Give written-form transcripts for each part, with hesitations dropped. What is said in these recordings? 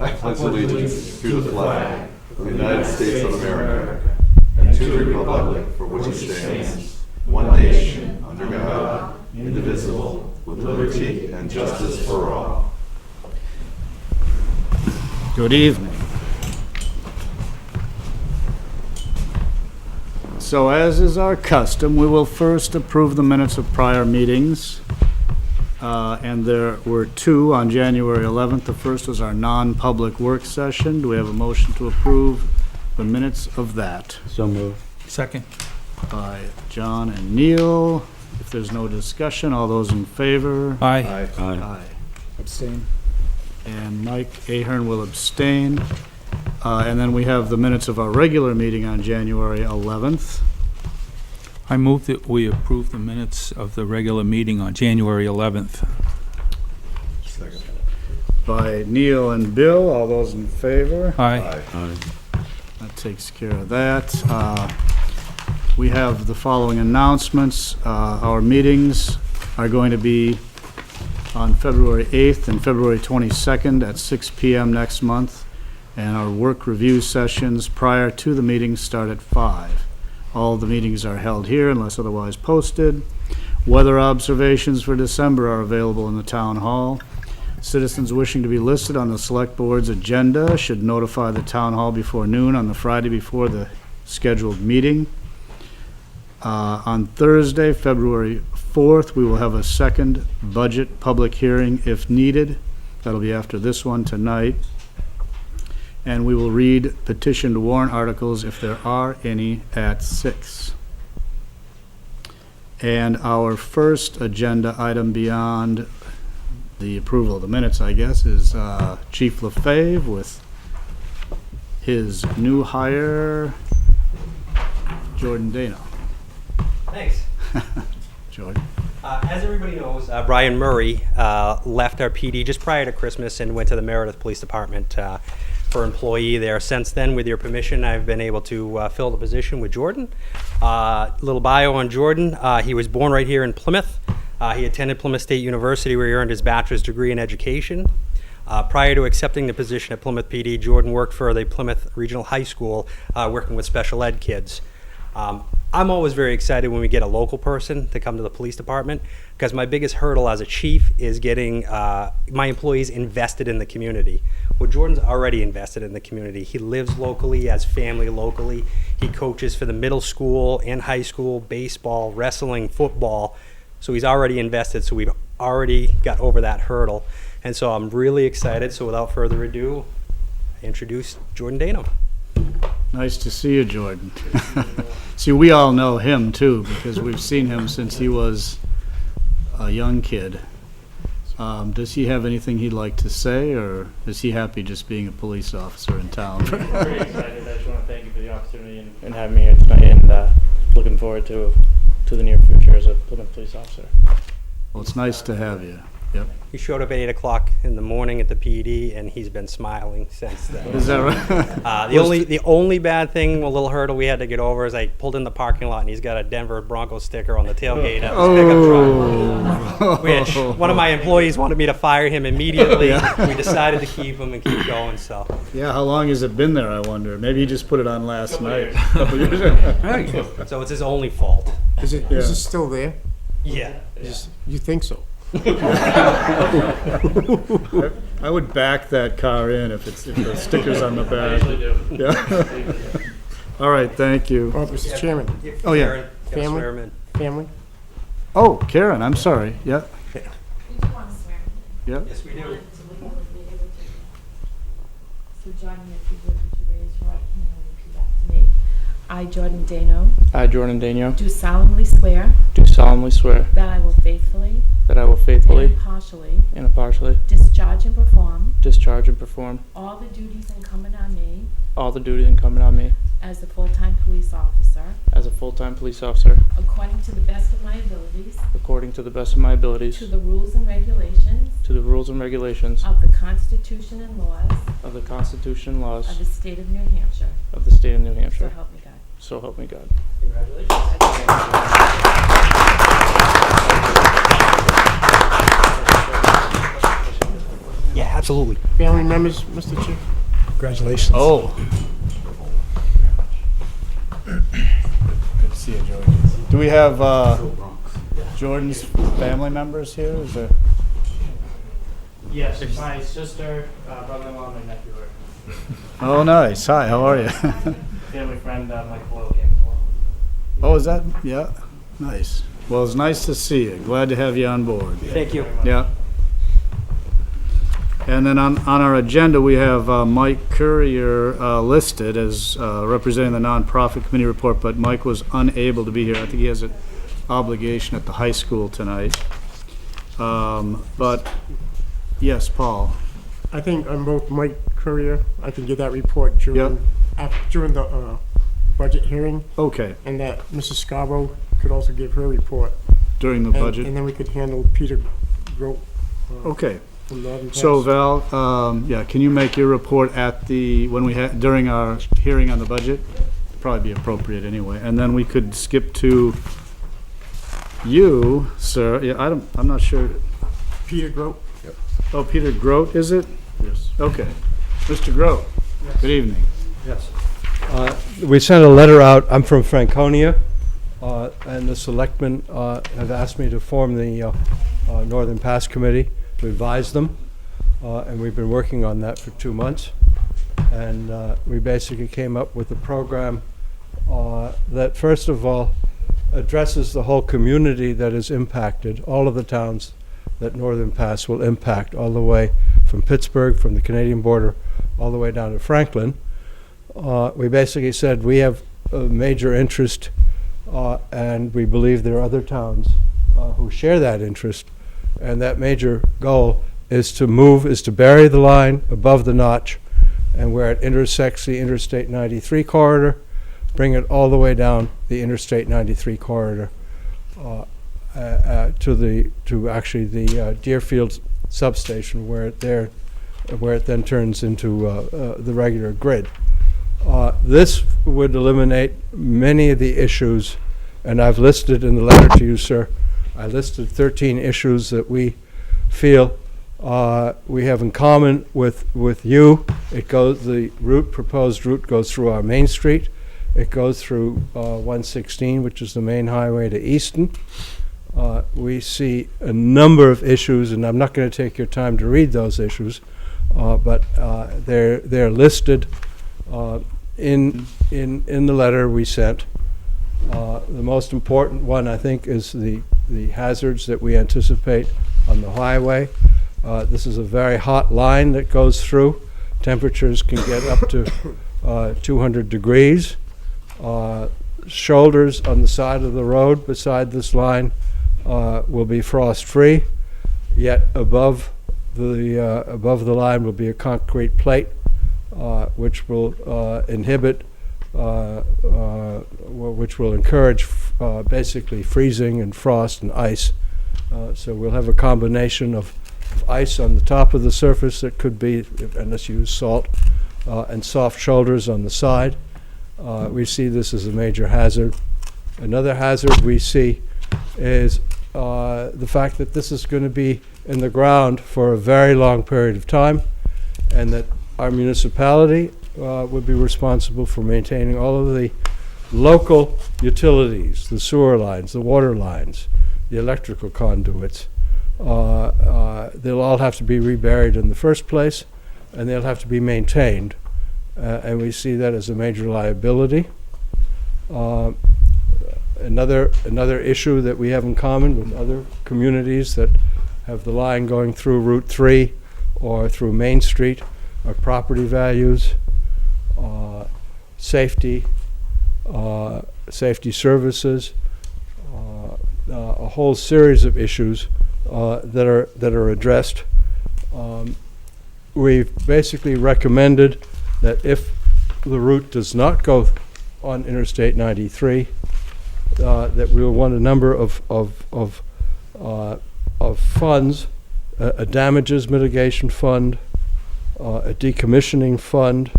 I pledge allegiance to the flag of the United States of America and to the republic for which it stands, one nation, under God, indivisible, with liberty and justice for all. Good evening. So as is our custom, we will first approve the minutes of prior meetings. And there were two on January 11th. The first was our non-public work session. Do we have a motion to approve the minutes of that? So moved. Second. By John and Neil. If there's no discussion, all those in favor? Aye. Aye. Abstain. And Mike Ahern will abstain. And then we have the minutes of our regular meeting on January 11th. I move that we approve the minutes of the regular meeting on January 11th. Second. By Neil and Bill. All those in favor? Aye. That takes care of that. We have the following announcements. Our meetings are going to be on February 8th and February 22nd at 6 p.m. next month. And our work review sessions prior to the meetings start at 5. All the meetings are held here unless otherwise posted. Weather observations for December are available in the town hall. Citizens wishing to be listed on the select board's agenda should notify the town hall before noon on the Friday before the scheduled meeting. On Thursday, February 4th, we will have a second budget public hearing if needed. That'll be after this one tonight. And we will read petitioned warrant articles if there are any at 6. And our first agenda item beyond the approval of the minutes, I guess, is Chief LaFave with his new hire, Jordan Dano. Thanks. Jordan. As everybody knows, Brian Murray left our PD just prior to Christmas and went to the Meredith Police Department for employee there. Since then, with your permission, I've been able to fill the position with Jordan. Little bio on Jordan. He was born right here in Plymouth. He attended Plymouth State University where he earned his bachelor's degree in education. Prior to accepting the position at Plymouth PD, Jordan worked for the Plymouth Regional High School working with special ed kids. I'm always very excited when we get a local person to come to the police department because my biggest hurdle as a chief is getting my employees invested in the community. Well, Jordan's already invested in the community. He lives locally, he has family locally. He coaches for the middle school and high school, baseball, wrestling, football. So he's already invested, so we've already got over that hurdle. And so I'm really excited. So without further ado, I introduce Jordan Dano. Nice to see you, Jordan. See, we all know him too because we've seen him since he was a young kid. Does he have anything he'd like to say, or is he happy just being a police officer in town? Pretty excited. I just want to thank you for the opportunity and having me here tonight, and looking forward to the near future as a Plymouth police officer. Well, it's nice to have you. Yep. He showed up at 8 o'clock in the morning at the PD, and he's been smiling since then. Is that right? The only bad thing, a little hurdle we had to get over, is I pulled in the parking lot, and he's got a Denver Broncos sticker on the tailgate of his pickup truck, which one of my employees wanted me to fire him immediately. Yeah. We decided to keep him and keep going. So Yeah, how long has it been there, I wonder? Maybe he just put it on last night. so it's his only fault. Is it still there? Yeah. You think so? I would back that car in if the sticker's on the back. I usually do. Yeah. All right, thank you. Oh, Mr. Chairman, Oh, yeah. Karen, gotta Family? swear him in. family? Oh, Karen, I'm sorry. Yeah, You do want to swear me? yeah. Yes, we do. So Jordan, if you would you raise your right hand and repeat after me? I, Jordan Dano, I, Jordan Dano, do solemnly swear do solemnly swear that I will faithfully that I will and faithfully impartially and impartially discharge and perform discharge and perform all the duties incumbent on me all the duties incumbent on me as a full-time police officer as a full-time police officer according to the best of my abilities, according to the best of my abilities, to the rules and regulations to the rules and regulations of the Constitution and laws of the Constitution and of laws the state of New Hampshire. of the state of New So Hampshire. help me God. So help me God. Yeah, absolutely. Family members, Mr. Chair? Congratulations. Oh. Good to see you, Jordan. Do we have Jordan's family members here? Is there? Yes, my sister, brother-in-law, and my nephew are Oh, nice. Hi, how are you? family friend, Mike Boyle came as well. Oh, is that? Yeah, nice. Well, it's nice to see you. Glad to have you on board. Thank you. Yeah. And then on our agenda, we have Mike Courier listed as representing the nonprofit committee report, but Mike was unable to be here. I think he has an obligation at the high school tonight. But, yes, Paul. I think I'm both Mike Courier. I can give that report during the budget hearing, Okay, and that Mrs. Scarborough could also give her report. during the And- budget. And then we could handle Peter Grote Okay. from Northern Pass. So Val, yeah, can you make your report at during our hearing on the budget? Probably be appropriate anyway. And then we could skip to you, sir. Yeah, I'm not sure. Peter Grote? Oh, Peter Grote, is it? Yes. Okay. Mr. Grote, good evening. Yes. We sent a letter out. I'm from Franconia, and the selectmen have asked me to form the Northern Pass Committee to advise them, and we've been working on that for 2 months. And we basically came up with a program that, first of all, addresses the whole community that is impacted, all of the towns that Northern Pass will impact, all the way from Pittsburgh, from the Canadian border, all the way down to Franklin. We basically said we have a major interest, and we believe there are other towns who share that interest, and that major goal is to bury the line above the notch, and where it intersects the Interstate 93 corridor, bring it all the way down the Interstate 93 corridor to actually the Deerfield substation, where it then turns into the regular grid. This would eliminate many of the issues, and I've listed in the letter to you, sir, I listed 13 issues that we feel we have in common with you. The proposed route goes through our main street. It goes through 116, which is the main highway to Easton. We see a number of issues, and I'm not going to take your time to read those issues, but they're listed in the letter we sent. The most important one, I think, is the hazards that we anticipate on the highway. This is a very hot line that goes through. Temperatures can get up to 200 degrees. Shoulders on the side of the road beside this line will be frost-free, yet above the line will be a concrete plate which will which will encourage basically freezing and frost and ice. So we'll have a combination of ice on the top of the surface that could be, unless you use salt, and soft shoulders on the side. We see this as a major hazard. Another hazard we see is the fact that this is going to be in the ground for a very long period of time, and that our municipality would be responsible for maintaining all of the local utilities, the sewer lines, the water lines, the electrical conduits. They'll all have to be reburied in the first place, and they'll have to be maintained. And we see that as a major liability. Another issue that we have in common with other communities that have the line going through Route 3 or through Main Street are property values, safety services, a whole series of issues that are addressed. We've basically recommended that if the route does not go on Interstate 93, that we will want a number of funds, a damages mitigation fund, a decommissioning fund,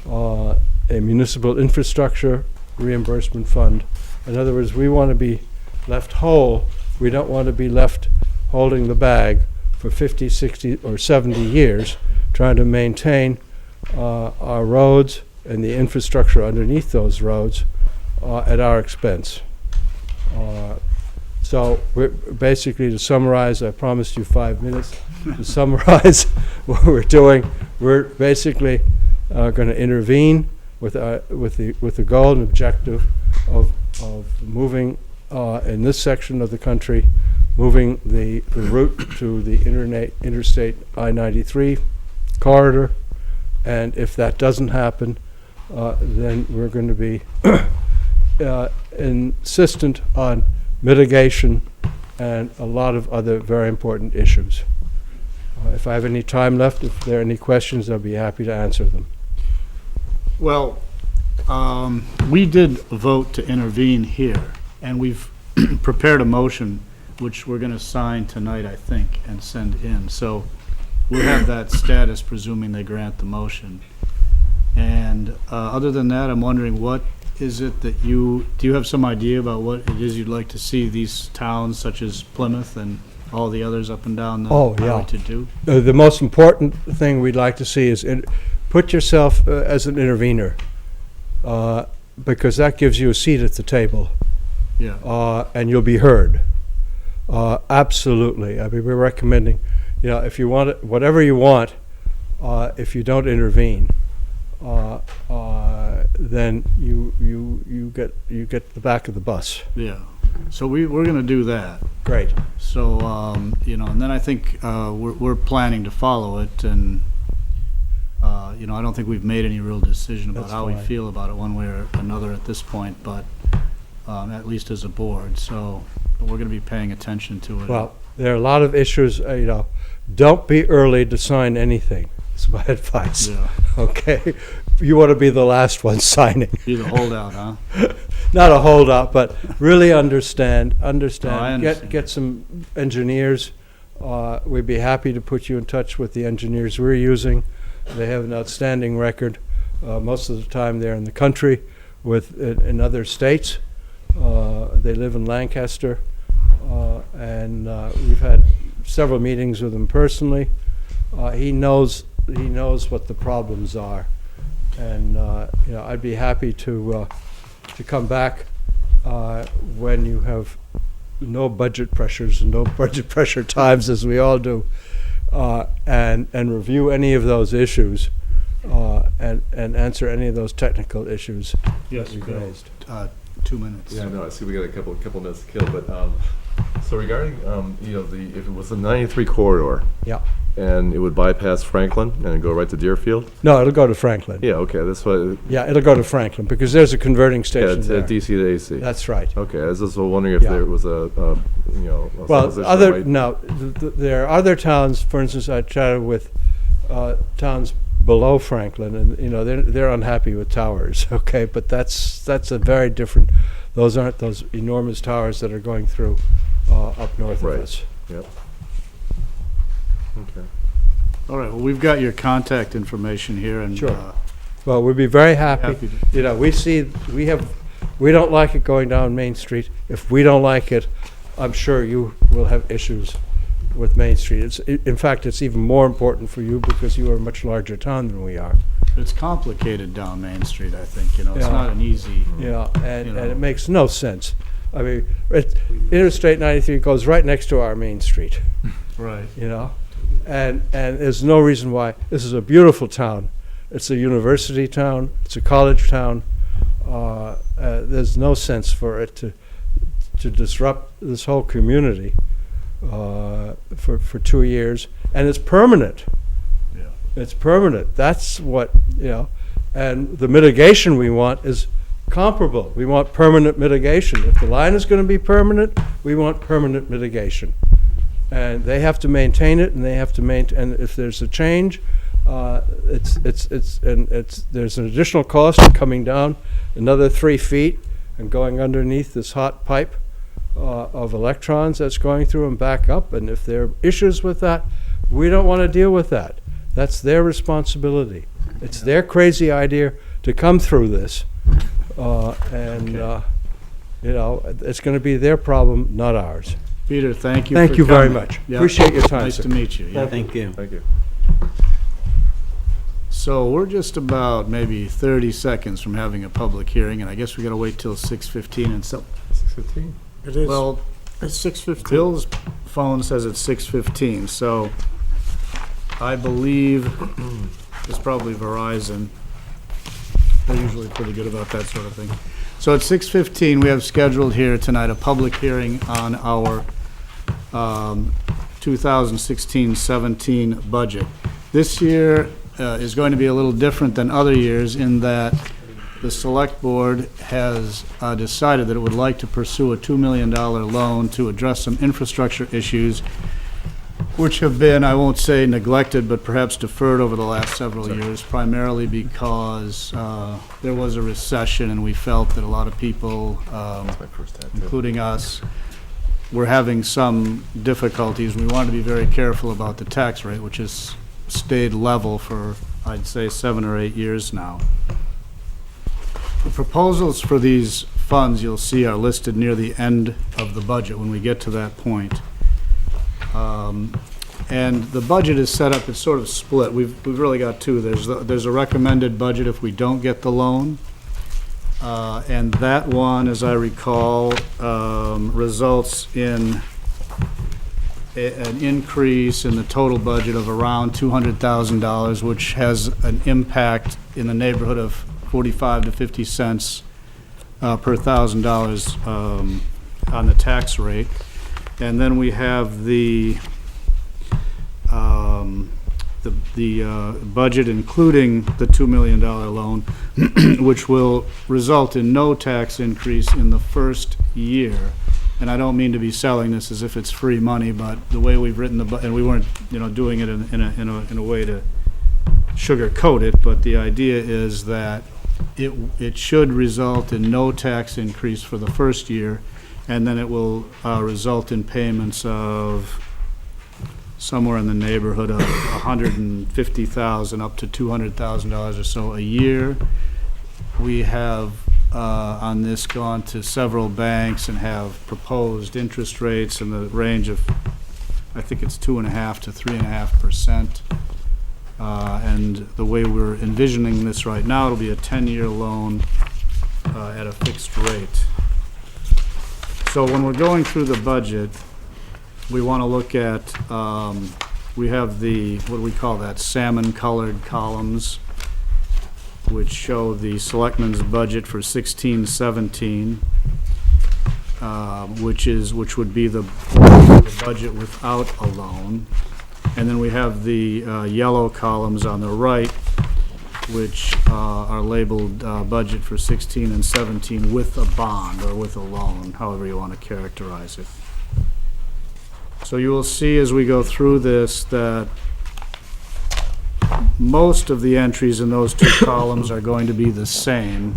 a municipal infrastructure reimbursement fund. In other words, we want to be left whole. We don't want to be left holding the bag for 50, 60, or 70 years, trying to maintain our roads and the infrastructure underneath those roads at our expense. So we're basically, to summarize, I promised you 5 minutes. To summarize what we're doing, we're basically going to intervene with the goal and objective of moving in this section of the country, moving the route to the interstate I-93 corridor. And if that doesn't happen, then we're going to be insistent on mitigation and a lot of other very important issues. If I have any time left, if there are any questions, I'll be happy to answer them. Well, we did vote to intervene here, and we've prepared a motion, which we're going to sign tonight, I think, and send in. So we'll have that status, presuming they grant the motion. And other than that, I'm wondering, what is it that do you have some idea about what it is you'd like to see these towns, such as Plymouth and all the others up and down the highway, to do? The most important thing we'd like to see is put yourself as an intervener, because that gives you a seat at the table. Yeah. And you'll be heard. Absolutely. I mean, we're recommending, if you want it, whatever you want, if you don't intervene, then you get the back of the bus. Yeah. So we're going to do that. Great. So, and then I think we're planning to follow it, and, I don't think we've made any real decision about That's how we fine. feel about it one way or another at this point, but at least as a board. So we're going to be paying attention to it. Well, there are a lot of issues, don't be early to sign anything. That's my advice. Yeah. Okay? You want to be the last one signing. Be the holdout, huh? Not a holdout, but really understand. I understand. Get some engineers. We'd be happy to put you in touch with the engineers we're using. They have an outstanding record. Most of the time they're in the country in other states. They live in Lancaster. And we've had several meetings with him personally. He knows what the problems are. And I'd be happy to come back when you have no budget pressures and no budget pressure times, as we all do, and review any of those issues and answer any of those technical issues Yes, we've raised. 2 minutes. Yeah, I know. I see we got a couple minutes to kill, but so regarding if it was the 93 corridor, Yeah. and it would bypass Franklin and go right to Deerfield. No, it'll go to Franklin. Yeah, okay, that's what. Yeah, it'll go to Franklin because there's a converting Yeah, station it's there. DC to AC. That's right. Okay, I was just wondering if Yeah. there was a Well, supposition there are other towns. For instance, I chatted with towns below Franklin, and they're unhappy with towers. Okay, but that's a very different. Those aren't those enormous towers that are going through up north Right. of us. Yep. Okay. All right, well, we've got your contact information here, and Sure. Well, we'd be very happy. happy to. We don't like it going down Main Street. If we don't like it, I'm sure you will have issues with Main Street. In fact, it's even more important for you because you are a much larger town than we are. It's complicated down Main Street, I think, it's Yeah. not an easy. Yeah, and know. it makes no sense. I mean, Interstate 93 goes right next to our Main Street, Right. and there's no reason why. This is a beautiful town. It's a university town. It's a college town. There's no sense for it to disrupt this whole community for 2 years, and it's permanent. Yeah. It's permanent. That's what, and the mitigation we want is comparable. We want permanent mitigation. If the line is going to be permanent, we want permanent mitigation. And they have to maintain it, and they have to maintain, and if there's a change, there's an additional cost coming down another 3 feet and going underneath this hot pipe of electrons that's going through and back up. And if there are issues with that, we don't want to deal with that. That's their responsibility. It's their crazy idea to come through this. It's going to be their problem, not ours. Peter, thank you. Thank for you very coming. much. Yeah. Appreciate your time, Nice sir. to meet you. Yeah. Thank you. Thank you. So we're just about maybe 30 seconds from having a public hearing, and I guess we got to wait till 6:15 and so, 6:15? It is, well, it's 6:15. Bill's phone says it's 6:15, so I believe it's probably Verizon. They're usually pretty good about that sort of thing. So at 6:15, we have scheduled here tonight a public hearing on our 2016-17 budget. This year is going to be a little different than other years in that the Select Board has decided that it would like to pursue a $2 million loan to address some infrastructure issues which have been, I won't say neglected, but perhaps deferred over the last several years, primarily because there was a recession and we felt that a lot of people, My first tattoo. including us, were having some difficulties. We wanted to be very careful about the tax rate, which has stayed level for, I'd say, 7 or 8 years now. The proposals for these funds, you'll see, are listed near the end of the budget when we get to that point. And the budget is set up, it's sort of split. We've really got two. There's a recommended budget if we don't get the loan. And that one, as I recall, results in an increase in the total budget of around $200,000, which has an impact in the neighborhood of 45 to 50 cents per $1,000 on the tax rate. And then we have the budget including the $2 million loan, which will result in no tax increase in the first year. And I don't mean to be selling this as if it's free money, but the way we've written and we weren't, doing it in a way to sugarcoat it, but the idea is that it should result in no tax increase for the first year, and then it will result in payments of somewhere in the neighborhood of $150,000 up to $200,000 or so a year. We have on this gone to several banks and have proposed interest rates in the range of, I think it's 2.5% to 3.5%. And the way we're envisioning this right now, it'll be a 10-year loan at a fixed rate. So when we're going through the budget, we want to look at, we have the, what do we call that, salmon-colored columns, which show the selectmen's budget for 16-17, which would be the budget without a loan. And then we have the yellow columns on the right, which are labeled budget for 16 and 17 with a bond or with a loan, however you want to characterize it. So you will see as we go through this that most of the entries in those two columns are going to be the same.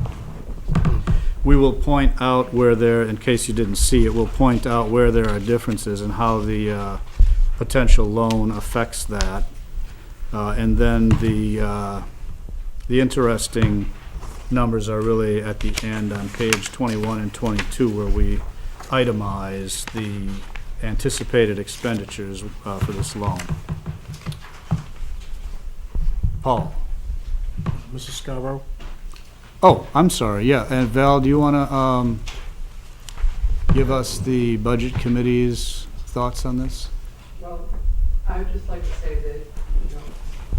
We will point out where there, in case you didn't see it, we'll point out where there are differences and how the potential loan affects that. And then the interesting numbers are really at the end on page 21 and 22, where we itemize the anticipated expenditures for this loan. Paul? Mrs. Scarborough? Oh, I'm sorry, yeah, and Val, do you want to give us the Budget Committee's thoughts on this? Well, I would just like to say that,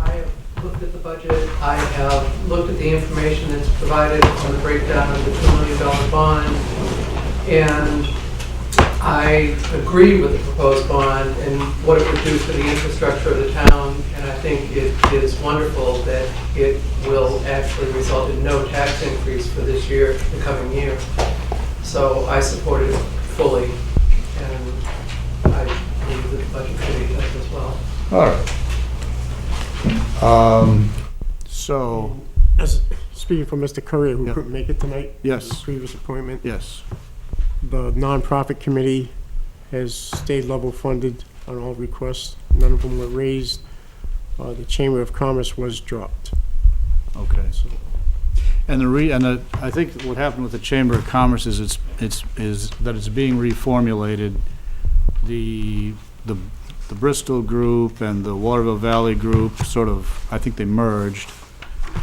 I have looked at the budget, I have looked at the information that's provided on the breakdown of the $2 million bond, and I agree with the proposed bond and what it would do for the infrastructure of the town, and I think it is wonderful that it will actually result in no tax increase for this year, the coming year. So I support it fully, and I believe that the Budget Committee does as well. All right. So, As, speaking for Mr. Courier, who Yeah. couldn't make it tonight. Yes. his previous appointment. yes, The nonprofit committee has stayed level funded on all requests. None of them were raised. The Chamber of Commerce was dropped. okay. And I think what happened with the Chamber of Commerce is that it's being reformulated the Bristol group and the Waterville Valley group sort of, I think they merged,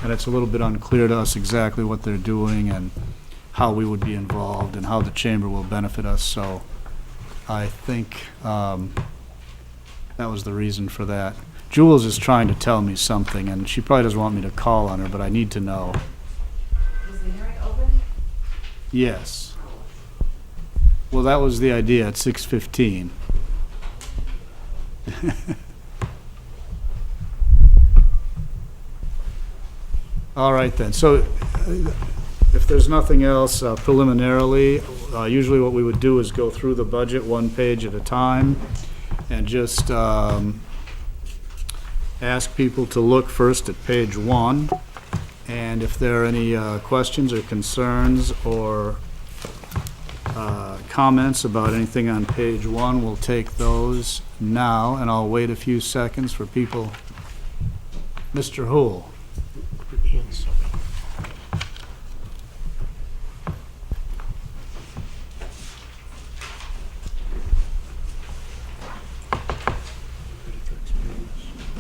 and it's a little bit unclear to us exactly what they're doing and how we would be involved and how the chamber will benefit us, so I think that was the reason for that. Jules is trying to tell me something, and she probably doesn't want me to call on her, but I need to know. Is the hearing open? Yes. Well, that was the idea at 6:15. All right then, so if there's nothing else preliminarily, usually what we would do is go through the budget one page at a time and just ask people to look first at page 1, and if there are any questions or concerns or comments about anything on page 1, we'll take those now, and I'll wait a few seconds for people. Mr. Hool.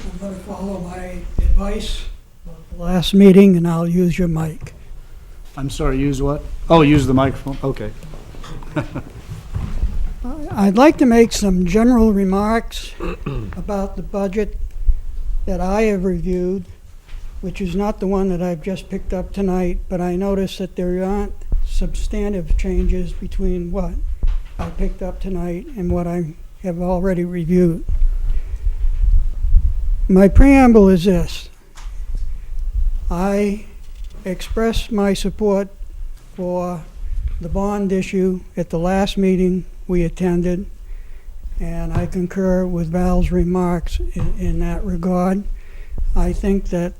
I'm going to follow my advice of the last meeting, and I'll use your mic. I'm sorry, use what? Oh, use the microphone, okay. I'd like to make some general remarks about the budget that I have reviewed, which is not the one that I've just picked up tonight, but I noticed that there aren't substantive changes between what I picked up tonight and what I have already reviewed. My preamble is this. I expressed my support for the bond issue at the last meeting we attended, and I concur with Val's remarks in that regard. I think that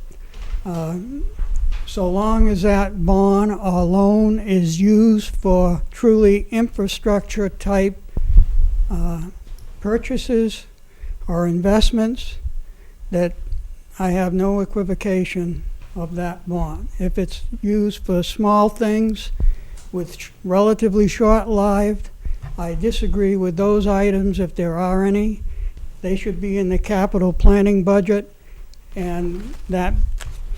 so long as that bond or loan is used for truly infrastructure type purchases or investments, that I have no equivocation of that bond. If it's used for small things with relatively short-lived, I disagree with those items if there are any. They should be in the capital planning budget, and that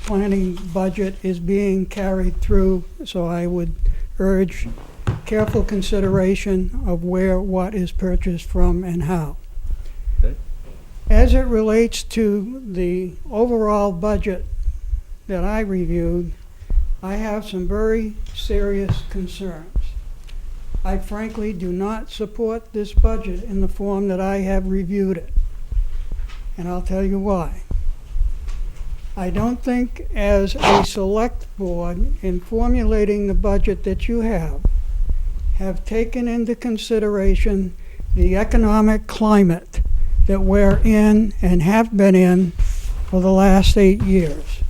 planning budget is being carried through, so I would urge careful consideration of where what is purchased from and how. Okay. As it relates to the overall budget that I reviewed, I have some very serious concerns. I frankly do not support this budget in the form that I have reviewed it, and I'll tell you why. I don't think as a select board, in formulating the budget that you have taken into consideration the economic climate that we're in and have been in for the last 8 years.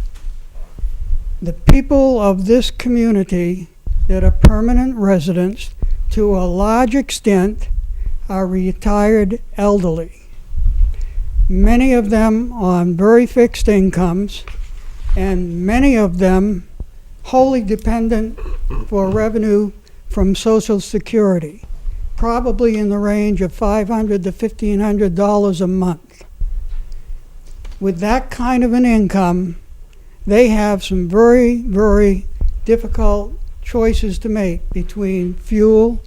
The people of this community that are permanent residents, to a large extent, are retired elderly. Many of them on very fixed incomes, and many of them wholly dependent for revenue from Social Security, probably in the range of $500 to $1,500 a month. With that kind of an income, they have some very, very difficult choices to make between fuel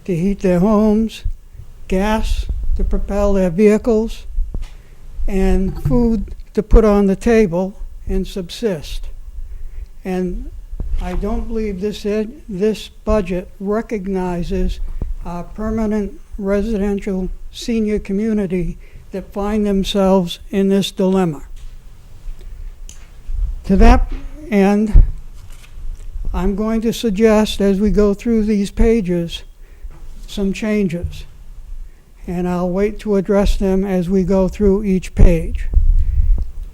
to heat their homes, gas to propel their vehicles, and food to put on the table and subsist. And I don't believe this budget recognizes our permanent residential senior community that find themselves in this dilemma. To that end, I'm going to suggest, as we go through these pages, some changes. And I'll wait to address them as we go through each page.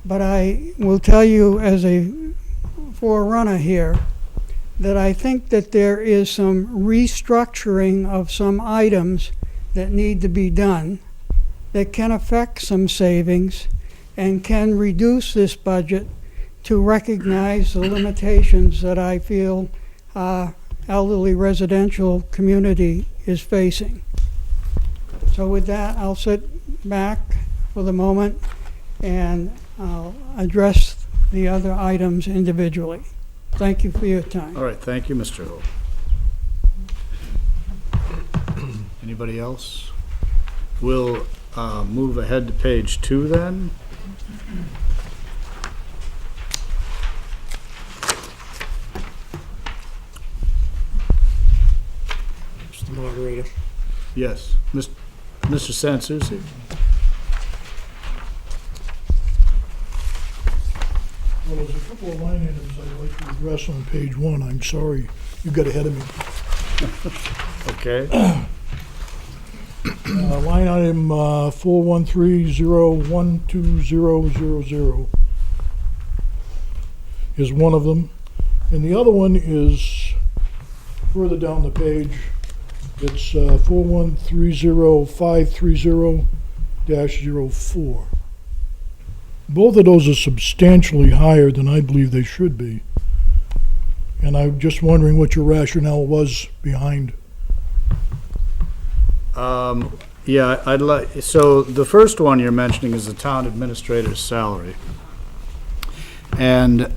But I will tell you as a forerunner here that I think that there is some restructuring of some items that need to be done that can affect some savings and can reduce this budget to recognize the limitations that I feel our elderly residential community is facing. So with that, I'll sit back for the moment and I'll address the other items individually. Thank you for your time. All right, thank you, Mr. Ho. Anybody else? We'll move ahead to page 2 then. Mr. Moderator. Yes, Mr. Sansucci. Well, there's a couple of line items I'd like to address on page 1. I'm sorry, you got ahead of me. Okay. Line item 413012000 is one of them. And the other one is further down the page. It's 4130530-04. Both of those are substantially higher than I believe they should be. And I'm just wondering what your rationale was behind. Yeah, I'd like, so the first one you're mentioning is the town administrator's salary. And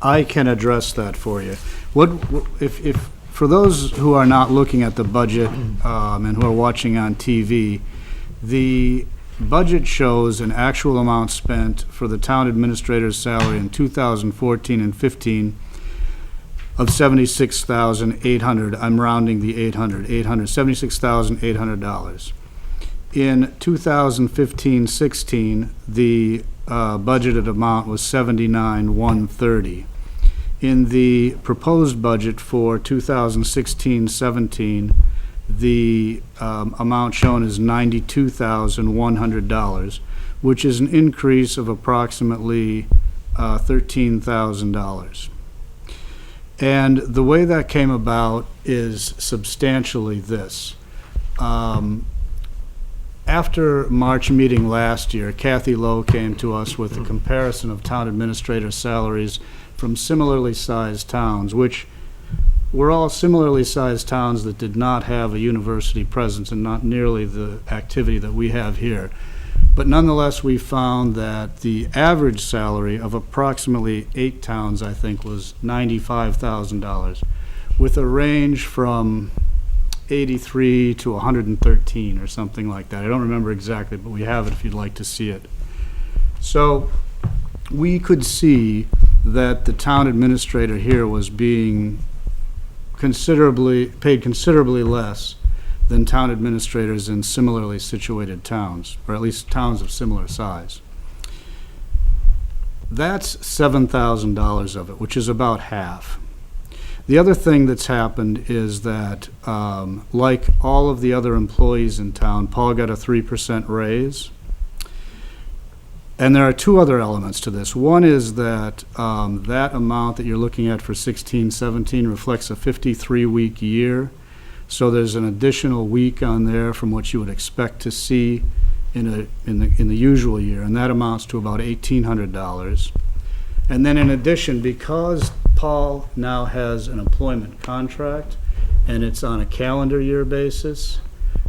I can address that for you. If for those who are not looking at the budget and who are watching on TV, the budget shows an actual amount spent for the town administrator's salary in 2014 and 15 of $76,800. I'm rounding the $76,800. In 2015-16, the budgeted amount was $79,130. In the proposed budget for 2016-17, the amount shown is $92,100, which is an increase of approximately $13,000. And the way that came about is substantially this. After March meeting last year, Kathy Lowe came to us with a comparison of town administrator salaries from similarly sized towns, which were all similarly sized towns that did not have a university presence and not nearly the activity that we have here. But nonetheless, we found that the average salary of approximately 8 towns, I think, was $95,000, with a range from 83 to 113 or something like that. I don't remember exactly, but we have it if you'd like to see it. So we could see that the town administrator here was being paid considerably less than town administrators in similarly situated towns, or at least towns of similar size. That's $7,000 of it, which is about half. The other thing that's happened is that, like all of the other employees in town, Paul got a 3% raise. And there are 2 other elements to this. One is that that amount that you're looking at for 16-17 reflects a 53-week year. So there's an additional week on there from what you would expect to see in the usual year, and that amounts to about $1,800. And then in addition, because Paul now has an employment contract and it's on a calendar year basis,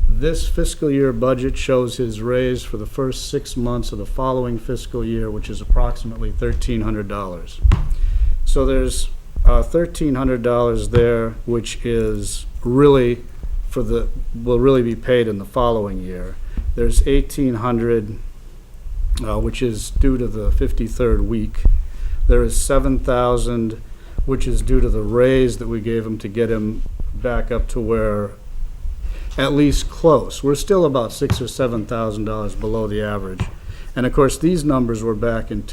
this fiscal year budget shows his raise for the first 6 months of the following fiscal year, which is approximately $1,300. So there's $1,300 there, which is really will really be paid in the following year. There's $1,800, which is due to the 53rd week. There is $7,000, which is due to the raise that we gave him to get him back up to where, at least close. We're still about $6,000 or $7,000 below the average. And of course, these numbers were back from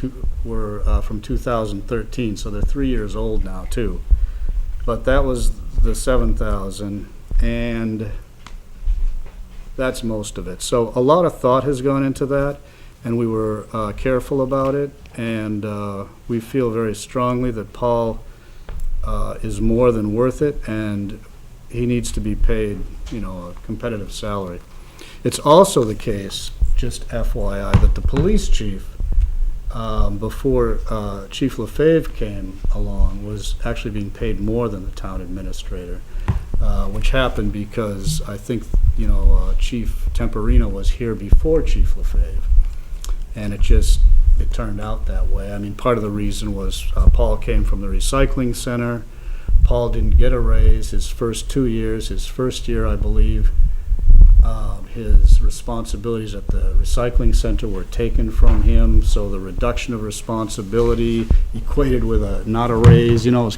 2013, so they're 3 years old now too. But that was the $7,000, and that's most of it. So a lot of thought has gone into that, and we were careful about it, and we feel very strongly that Paul is more than worth it, and he needs to be paid, a competitive salary. It's also the case, just FYI, that the police chief, before Chief LaFave came along, was actually being paid more than the town administrator. which happened because I think, Chief Temporino was here before Chief LaFave. And it turned out that way. I mean, part of the reason was Paul came from the recycling center. Paul didn't get a raise his first 2 years. His first year, I believe, his responsibilities at the recycling center were taken from him, so the reduction of responsibility equated with not a raise, it was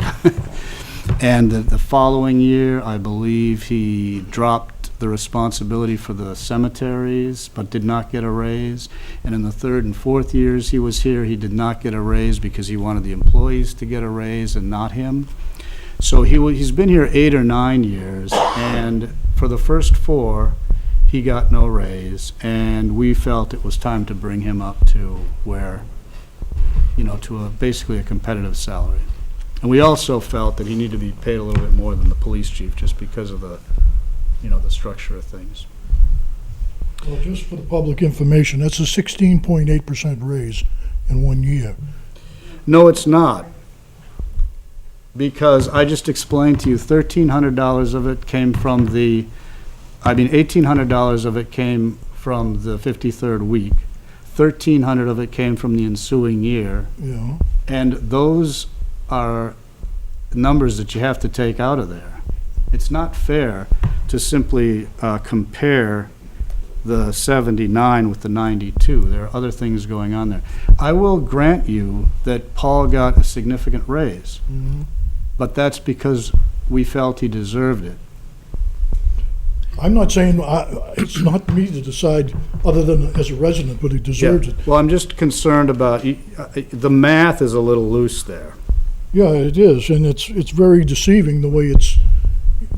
and the following year, I believe he dropped the responsibility for the cemeteries, but did not get a raise. And in the third and fourth years he was here, he did not get a raise because he wanted the employees to get a raise and not him. So he's been here 8 or 9 years, and for the first 4, he got no raise, and we felt it was time to bring him up to where, to basically a competitive salary. And we also felt that he needed to be paid a little bit more than the police chief, just because of the structure of things. Well, just for the public information, that's a 16.8% raise in 1 year. No, it's not. Because I just explained to you, $1,300 of it came from $1,800 of it came from the 53rd week. $1,300 of it came from the ensuing year. Yeah. And those are numbers that you have to take out of there. It's not fair to simply compare the 79 with the 92. There are other things going on there. I will grant you that Paul got a significant raise, but that's because we felt he deserved it. I'm not saying, it's not me to decide, other than as a resident, but he deserves it. Well, I'm just concerned about, the math is a little loose there. Yeah, it is, and it's very deceiving the way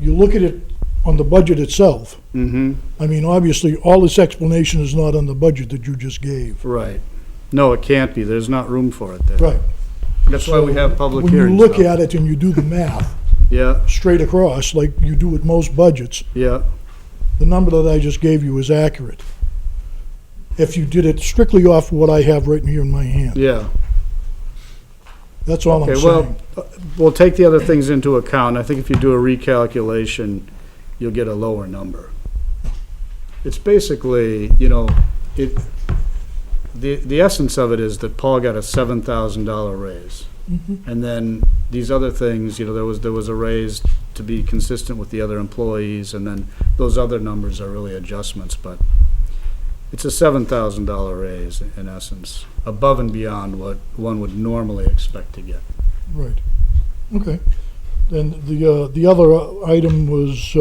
you look at it on the budget itself. Mm-hmm. I mean, obviously, all this explanation is not on the budget that you just gave. Right. No, it can't be. There's not room for it there. Right. That's why we have public When hearings. you look though. at it and you do the math Yeah, straight across, like you do with most budgets, yeah. the number that I just gave you is accurate. If you did it strictly off what I have right here in my hand. Yeah. That's all I'm Okay, saying. well, we'll take the other things into account. I think if you do a recalculation, you'll get a lower number. It's basically, the essence of it is that Paul got a $7,000 raise. And then these other things, there was a raise to be consistent with the other employees, and then those other numbers are really adjustments, but it's a $7,000 raise in essence, above and beyond what one would normally expect to get. Right. Okay. Then the other item was,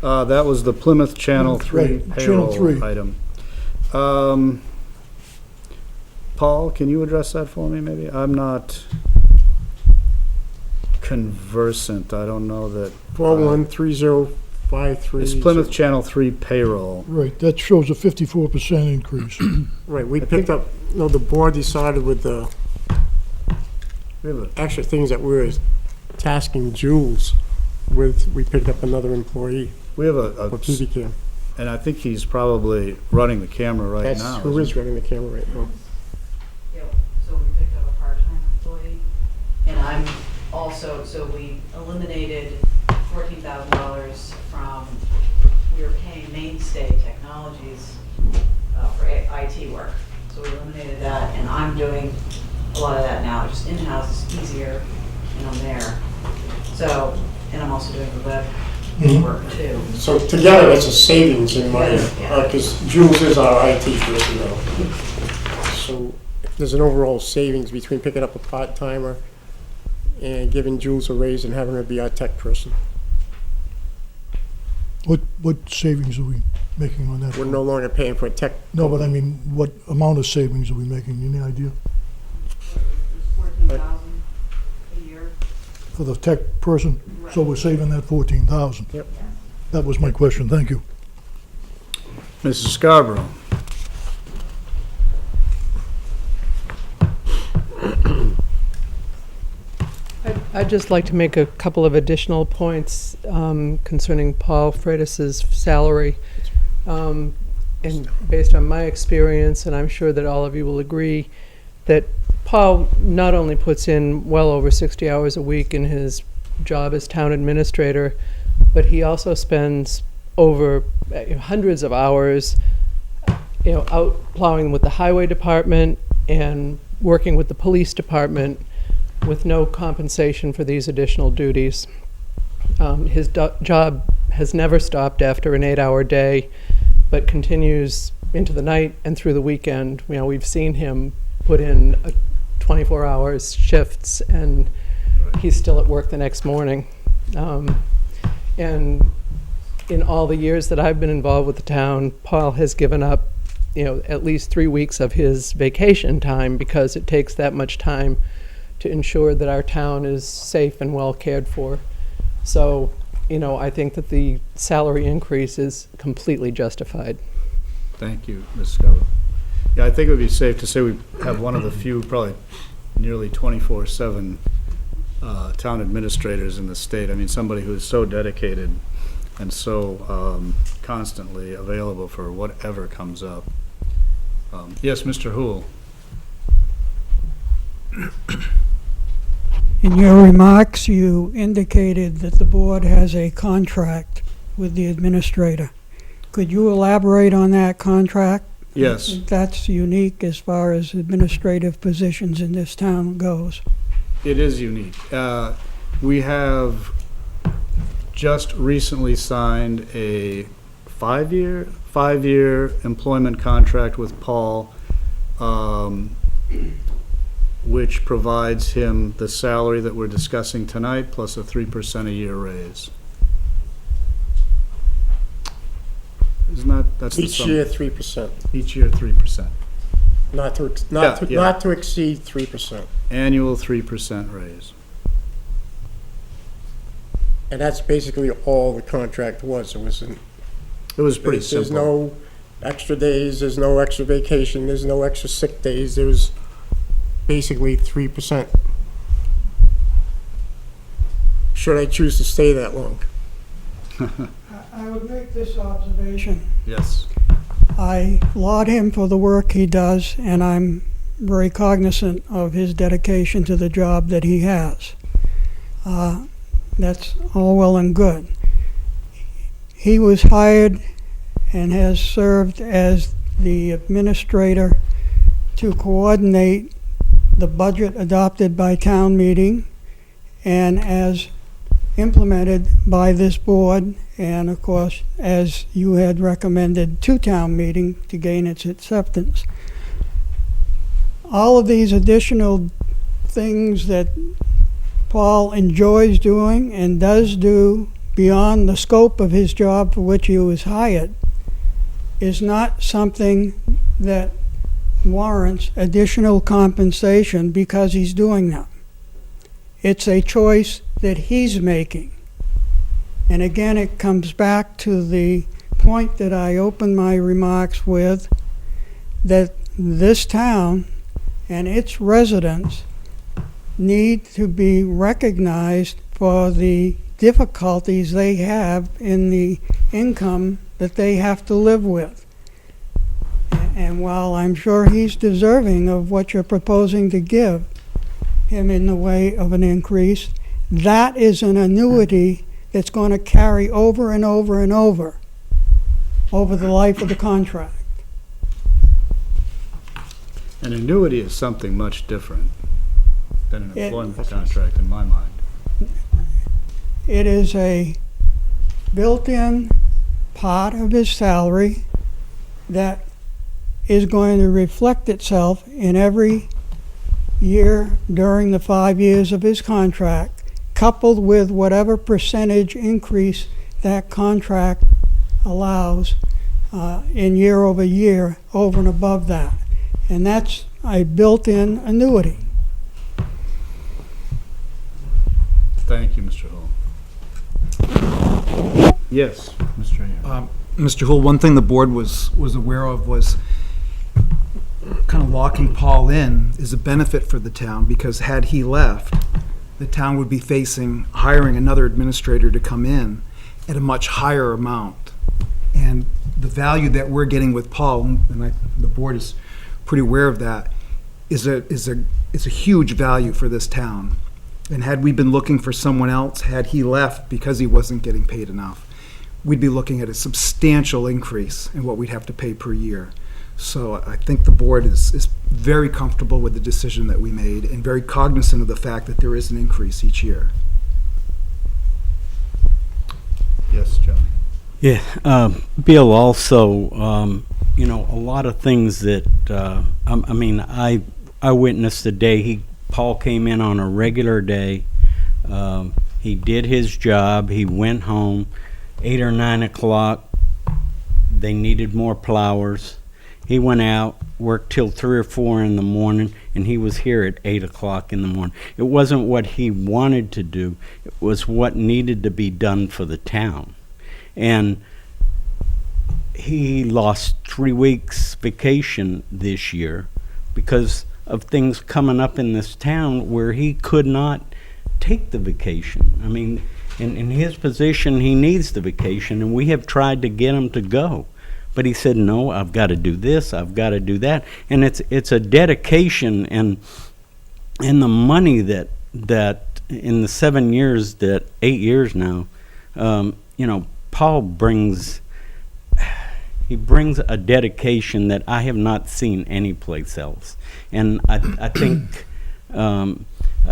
That was the Plymouth Channel 3 Right, Channel 3. payroll item. Paul, can you address that for me, maybe? I'm not conversant. I don't know that. 4130530. It's Plymouth Channel 3 payroll. right, that shows a 54% increase. Right, we picked up, the board decided with the We have a- extra things that we were tasking Jules with, we picked up another employee We have for PV Cam. and I think he's probably running the camera right That's now. who isn't is running the camera right now. Yep, so we picked up a part-time employee, and I'm also, so we eliminated $14,000 from, we were paying Mainstay Technologies for IT work. So we eliminated that, and I'm doing a lot of that now, just in-house is easier, and I'm there. So, and I'm also doing the web work too. So together, it's a savings in money, Yeah. because Jules is our IT person now. So there's an overall savings between picking up a part-timer and giving Jules a raise and having her be our tech person. What savings are we making on that? We're no longer paying for a tech. No, but I mean, what amount of savings are we making? Any idea? $14,000 a year. For the tech person? So we're saving that 14,000? Yep. That was my question, thank you. Mrs. Scarborough. I'd just like to make a couple of additional points concerning Paul Freitas's salary. And based on my experience, and I'm sure that all of you will agree, that Paul not only puts in well over 60 hours a week in his job as town administrator, but he also spends over hundreds of hours, out plowing with the highway department and working with the police department with no compensation for these additional duties. His job has never stopped after an 8-hour day, but continues into the night and through the weekend. We've seen him put in 24 hours shifts, and he's still at work the next morning. And in all the years that I've been involved with the town, Paul has given up, at least 3 weeks of his vacation time, because it takes that much time to ensure that our town is safe and well cared for. So, I think that the salary increase is completely justified. Thank you, Ms. Scuttle. Yeah, I think it would be safe to say we have one of the few, probably nearly 24/7 town administrators in the state. I mean, somebody who is so dedicated and so constantly available for whatever comes up. Yes, Mr. Hool. In your remarks, you indicated that the board has a contract with the administrator. Could you elaborate on that contract? Yes. That's unique as far as administrative positions in this town goes. It is unique. We have just recently signed a five-year employment contract with Paul, which provides him the salary that we're discussing tonight, plus a 3% a year raise. Isn't that's the Each sum? year, 3%. Each year, 3%. Not to exceed 3%. Annual 3% raise. And that's basically all the contract was. It was pretty There's simple. no extra days, there's no extra vacation, there's no extra sick days. There was basically 3%. Should I choose to stay that long? I would make this observation. Yes. I laud him for the work he does, and I'm very cognizant of his dedication to the job that he has. That's all well and good. He was hired and has served as the administrator to coordinate the budget adopted by town meeting and as implemented by this board, and of course as you had recommended to town meeting to gain its acceptance. All of these additional things that Paul enjoys doing and does do beyond the scope of his job for which he was hired is not something that warrants additional compensation because he's doing them. It's a choice that he's making. And again, it comes back to the point that I opened my remarks with, that this town and its residents need to be recognized for the difficulties they have in the income that they have to live with. And while I'm sure he's deserving of what you're proposing to give him in the way of an increase, that is an annuity that's going to carry over and over and over the life of the contract. An annuity is something much different than an employment contract in my mind. It is a built-in part of his salary that is going to reflect itself in every year during the 5 years of his contract, coupled with whatever percentage increase that contract allows in year over year over and above that. And that's a built-in annuity. Thank you, Mr. Hull. Yes, Mr. Ayer. Mr. Hull, one thing the board was aware of was kind of locking Paul in is a benefit for the town, because had he left, the town would be facing hiring another administrator to come in at a much higher amount. And the value that we're getting with Paul, and the board is pretty aware of that, is a huge value for this town. And had we been looking for someone else, had he left because he wasn't getting paid enough, we'd be looking at a substantial increase in what we'd have to pay per year. So I think the board is very comfortable with the decision that we made and very cognizant of the fact that there is an increase each year. Yes, John. Yeah, Bill, also, you know, a lot of things that, I mean, I witnessed the day Paul came in on a regular day. He did his job. He went home 8 or 9 o'clock. They needed more plowers. He went out, worked till 3 or 4 in the morning, and he was here at 8 o'clock in the morning. It wasn't what he wanted to do. It was what needed to be done for the town. And he lost 3 weeks vacation this year because of things coming up in this town where he could not take the vacation. I mean, in his position, he needs the vacation, and we have tried to get him to go. But he said, no, I've got to do this, I've got to do that. And it's a dedication, and the money that in the 7 years, 8 years now, you know, Paul brings a dedication that I have not seen anyplace else. And I think,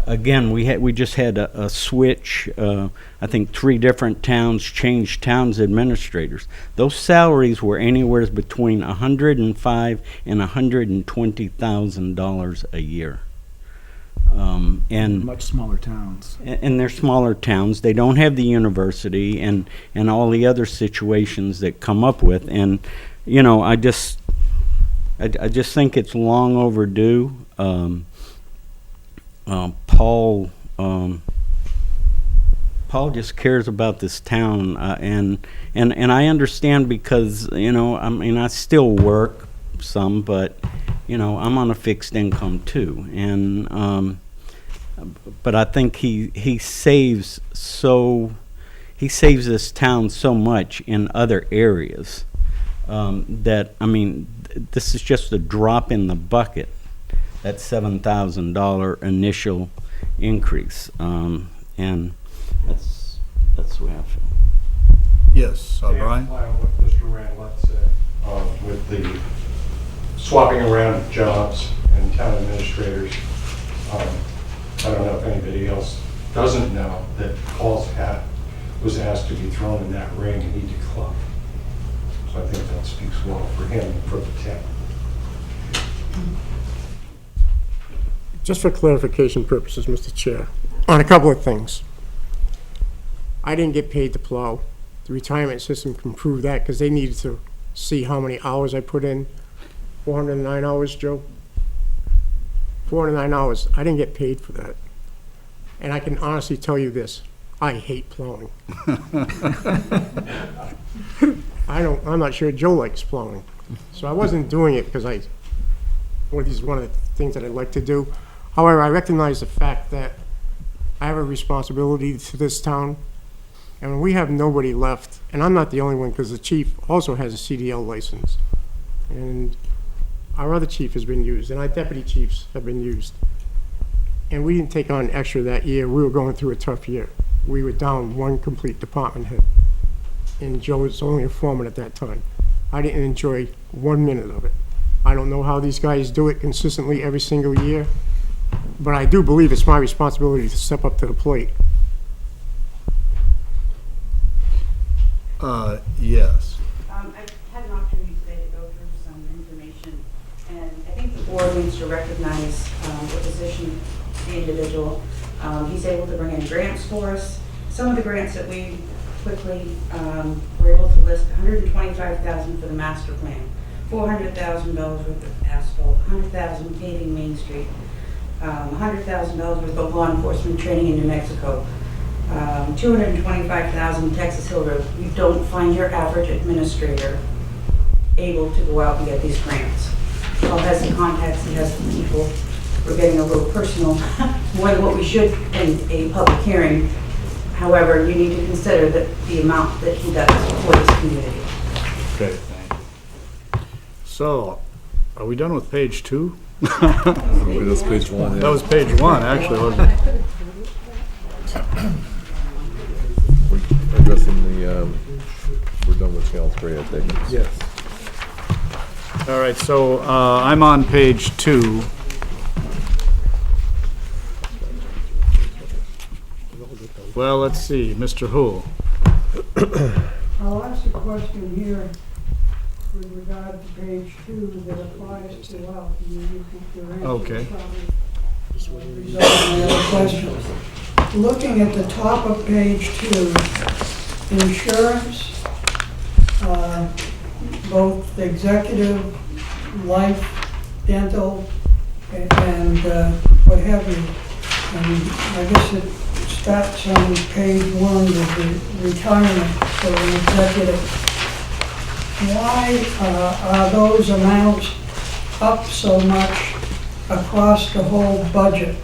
again, we just had a switch. I think 3 different towns changed towns administrators. Those salaries were anywhere between $105,000 and $120,000 a year. And Much smaller towns. and they're smaller towns. They don't have the university and all the other situations that come up with. And you know, I just think it's long overdue. Paul just cares about this town, and I understand because, you know, I mean, I still work some, but you know, I'm on a fixed income too, and but I think he saves this town so much in other areas that, I mean, this is just a drop in the bucket. That $7,000 initial increase, and that's the way I feel. Yes, Brian? What Mr. Randlett said with the swapping around of jobs and town administrators. I don't know if anybody else doesn't know that Paul's hat was asked to be thrown in that ring and he declined. So I think that speaks well for him and for the town. Just for clarification purposes, Mr. Chair, on a couple of things. I didn't get paid to plow. The retirement system can prove that because they needed to see how many hours I put in. 409 hours, Joe? 409 hours. I didn't get paid for that. And I can honestly tell you this, I hate plowing. I'm not sure Joe likes plowing. So I wasn't doing it because one of the things that I'd like to do. However, I recognize the fact that I have a responsibility to this town, and we have nobody left. And I'm not the only one because the chief also has a CDL license. And our other chief has been used, and our deputy chiefs have been used. And we didn't take on extra that year. We were going through a tough year. We were down 1 complete department head. And Joe was only a foreman at that time. I didn't enjoy 1 minute of it. I don't know how these guys do it consistently every single year, but I do believe it's my responsibility to step up to the plate. Yes. I've had an opportunity today to go through some information, and I think the board needs to recognize the position, the individual. He's able to bring in grants for us. Some of the grants that we quickly were able to list: $125,000 for the master plan, $400,000 worth of asphalt, $100,000 paving Main Street, $100,000 worth of law enforcement training in New Mexico, $225,000 Texas Hill Road. You don't find your average administrator able to go out and get these grants. Paul has the contacts, he has the people. We're getting a little personal, more than what we should in a public hearing. However, you need to consider the amount that he does for this community. Okay, thank you. So, are we done with page 2? That's page 1. That was page 1, actually, wasn't it? We're addressing the, we're done with scale 3, I think. Yes. All right, so I'm on page 2. Well, let's see, Mr. Hool. I'll ask a question here with regard to page 2 that applies to, well, you your answer Okay. probably resolve my other questions. Looking at the top of page 2, insurance, both executive, life, dental, and what have you. And I guess it starts on page 1 with the retirement for an executive. Why are those amounts up so much across the whole budget?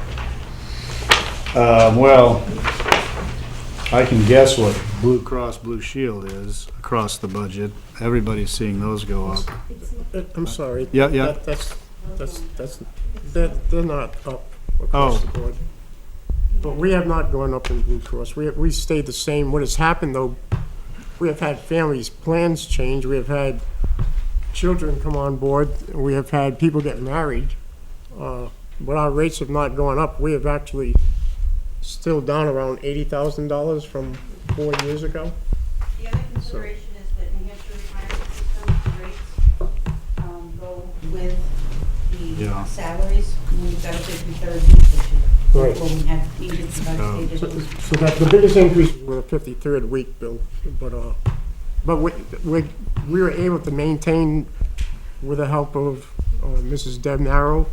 Well, I can guess what Blue Cross Blue Shield is across the budget. Everybody's seeing those go up. I'm sorry. Yeah, yeah. They're not up across the board. But we have not gone up in Blue Cross. We stayed the same. What has happened, though, we have had families' plans change. We have had children come on board. We have had people get married. But our rates have not gone up. We have actually still down around $80,000 from 4 years ago. The other consideration is that New Hampshire retirement system rates go with the salaries. We've got a 53rd week. Right. Well, we have agents about stages. So that the biggest increase was the 53rd week, Bill. But we were able to maintain, with the help of Mrs. Deb Narrow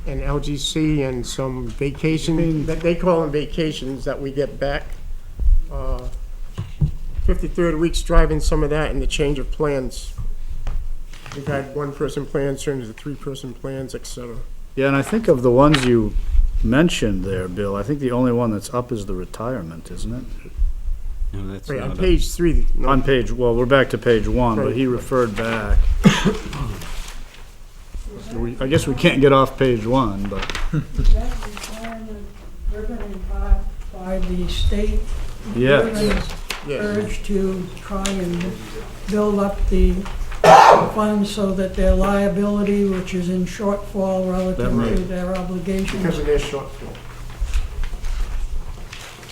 and LGC and some vacation, that they call them vacations that we get back. 53rd week's driving some of that and the change of plans. We've had one-person plans turn into three-person plans, et cetera. Yeah, and I think of the ones you mentioned there, Bill, I think the only one that's up is the retirement, isn't it? No, that's Right, not on a- page 3. No, On page, well, we're back to page 1, but he referred back. I guess we can't get off page 1, but. That requirement driven in part by the state. Yes. Driven urge to try and build up the funds so that their liability, which is in shortfall relative to their obligations. because of their shortfall.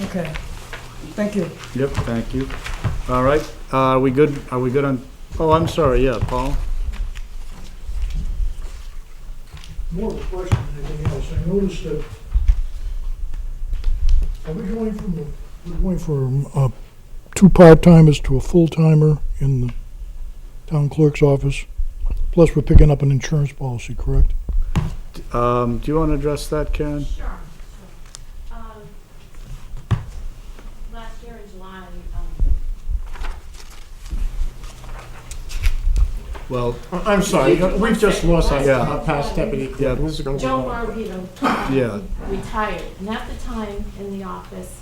Okay, thank you. Yep, thank you. All right, are we good on, oh, I'm sorry, yeah, Paul? More of a question than anything else. I noticed that, are we going from 2 part-timers to a full-timer in the town clerk's office? Plus, we're picking up an insurance policy, correct? Do you want to address that, Karen? Sure. Last year in July, Well, I'm sorry, we've just lost our past deputy. Yeah. This is gonna be Joe long. Marvito retired, and at the time in the office,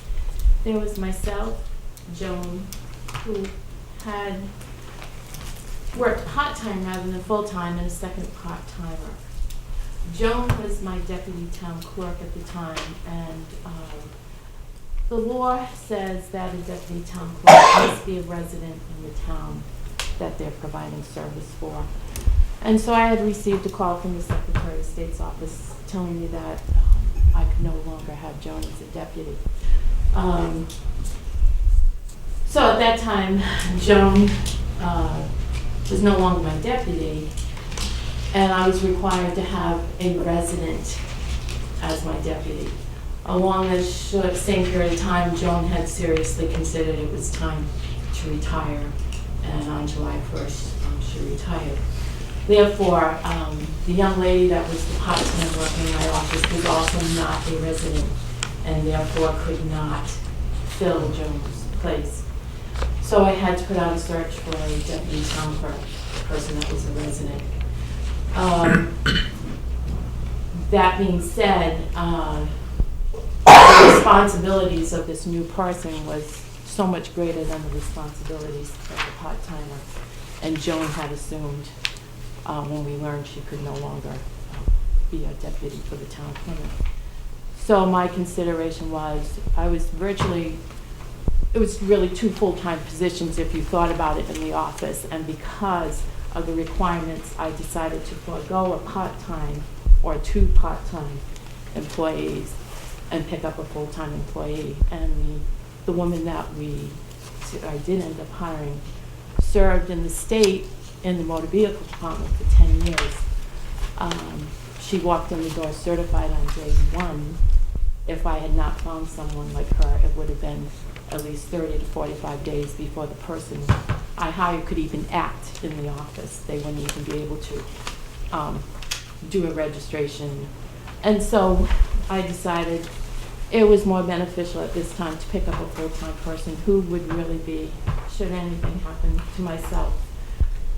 there was myself, Joan, who had worked part-time rather than full-time, and a second part-timer. Joan was my deputy town clerk at the time, and the law says that a deputy town clerk must be a resident in the town that they're providing service for. And so I had received a call from the Secretary of State's office telling me that I could no longer have Joan as a deputy. So at that time, Joan was no longer my deputy, and I was required to have a resident as my deputy. Along the same period of time, Joan had seriously considered it was time to retire, and on July 1st, she retired. Therefore, the young lady that was the part-time working in my office was also not a resident, and therefore could not fill Joan's place. So I had to put out a search for a deputy town clerk, a person that was a resident. That being said, the responsibilities of this new person was so much greater than the responsibilities of the part-timer. And Joan had assumed, when we learned she could no longer be a deputy for the town of Plymouth. So my consideration was, it was really two full-time positions if you thought about it in the office, and because of the requirements, I decided to forego a part-time or 2 part-time employees and pick up a full-time employee. And the woman that I did end up hiring served in the state in the motor vehicle department for 10 years. She walked in the door certified on day 1. If I had not found someone like her, it would have been at least 30 to 45 days before the person I hired could even act in the office. They wouldn't even be able to do a registration. And so I decided it was more beneficial at this time to pick up a full-time person who would really be, should anything happen to myself,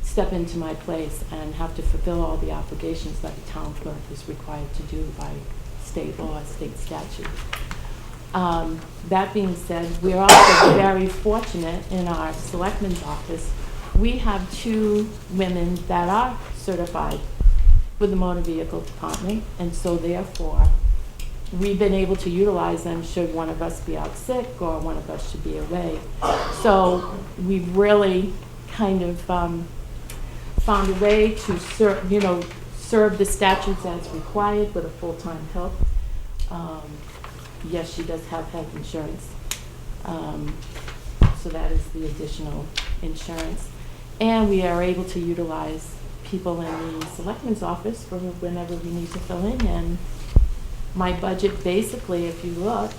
step into my place and have to fulfill all the obligations that the town clerk is required to do by state law, state statute. That being said, we're also very fortunate in our selectman's office. We have 2 women that are certified with the motor vehicle department, and so therefore we've been able to utilize them should one of us be out sick or one of us should be away. So we've really kind of found a way to serve the statutes as required with a full-time help. Yes, she does have health insurance, so that is the additional insurance. And we are able to utilize people in the selectman's office for whenever we need to fill in. And my budget, basically, if you look,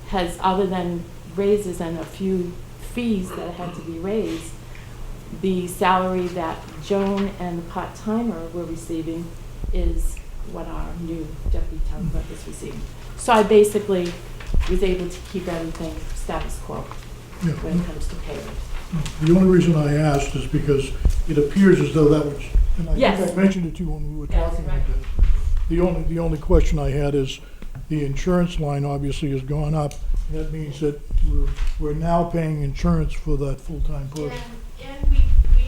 has, other than raises and a few fees that had to be raised, the salary that Joan and the part-timer were receiving is what our new deputy town clerk is receiving. So I basically was able to keep everything status quo when it comes to pay raise. The only reason I asked is because it appears as though that was, and I think I mentioned it to you when we were talking about this. The only question I had is the insurance line obviously has gone up. That means that we're now paying insurance for that full-time person. And we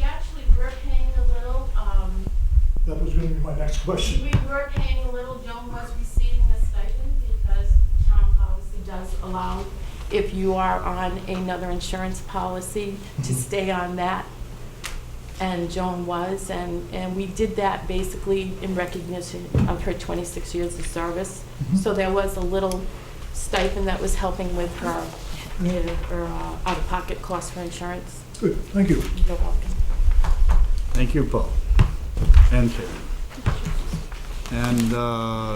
actually were paying a little. That was going to be my next question. We were paying a little. Joan was receiving a stipend because town policy does allow, if you are on another insurance policy, to stay on that. And Joan was, and we did that basically in recognition of her 26 years of service. So there was a little stipend that was helping with her out-of-pocket costs for insurance. Good, thank you. You're welcome. Thank you, Paul. And Karen. And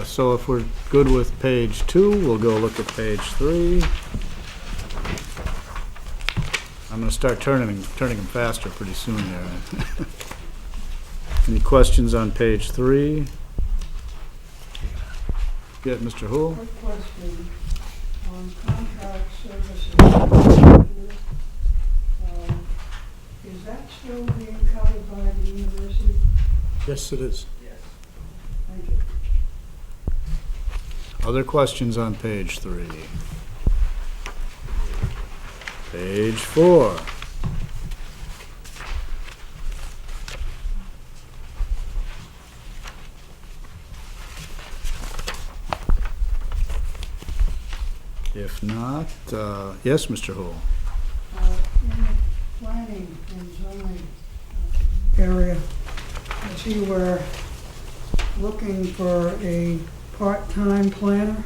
so if we're good with page 2, we'll go look at page 3. I'm going to start turning them faster pretty soon there. Any questions on page 3? Yeah, Mr. Hool? Quick question on contract services. Is that still being covered by the university? Yes, it is. Thank you. Other questions on page 3? Page 4. If not, yes, Mr. Hool. In the planning and zoning area, I see we're looking for a part-time planner.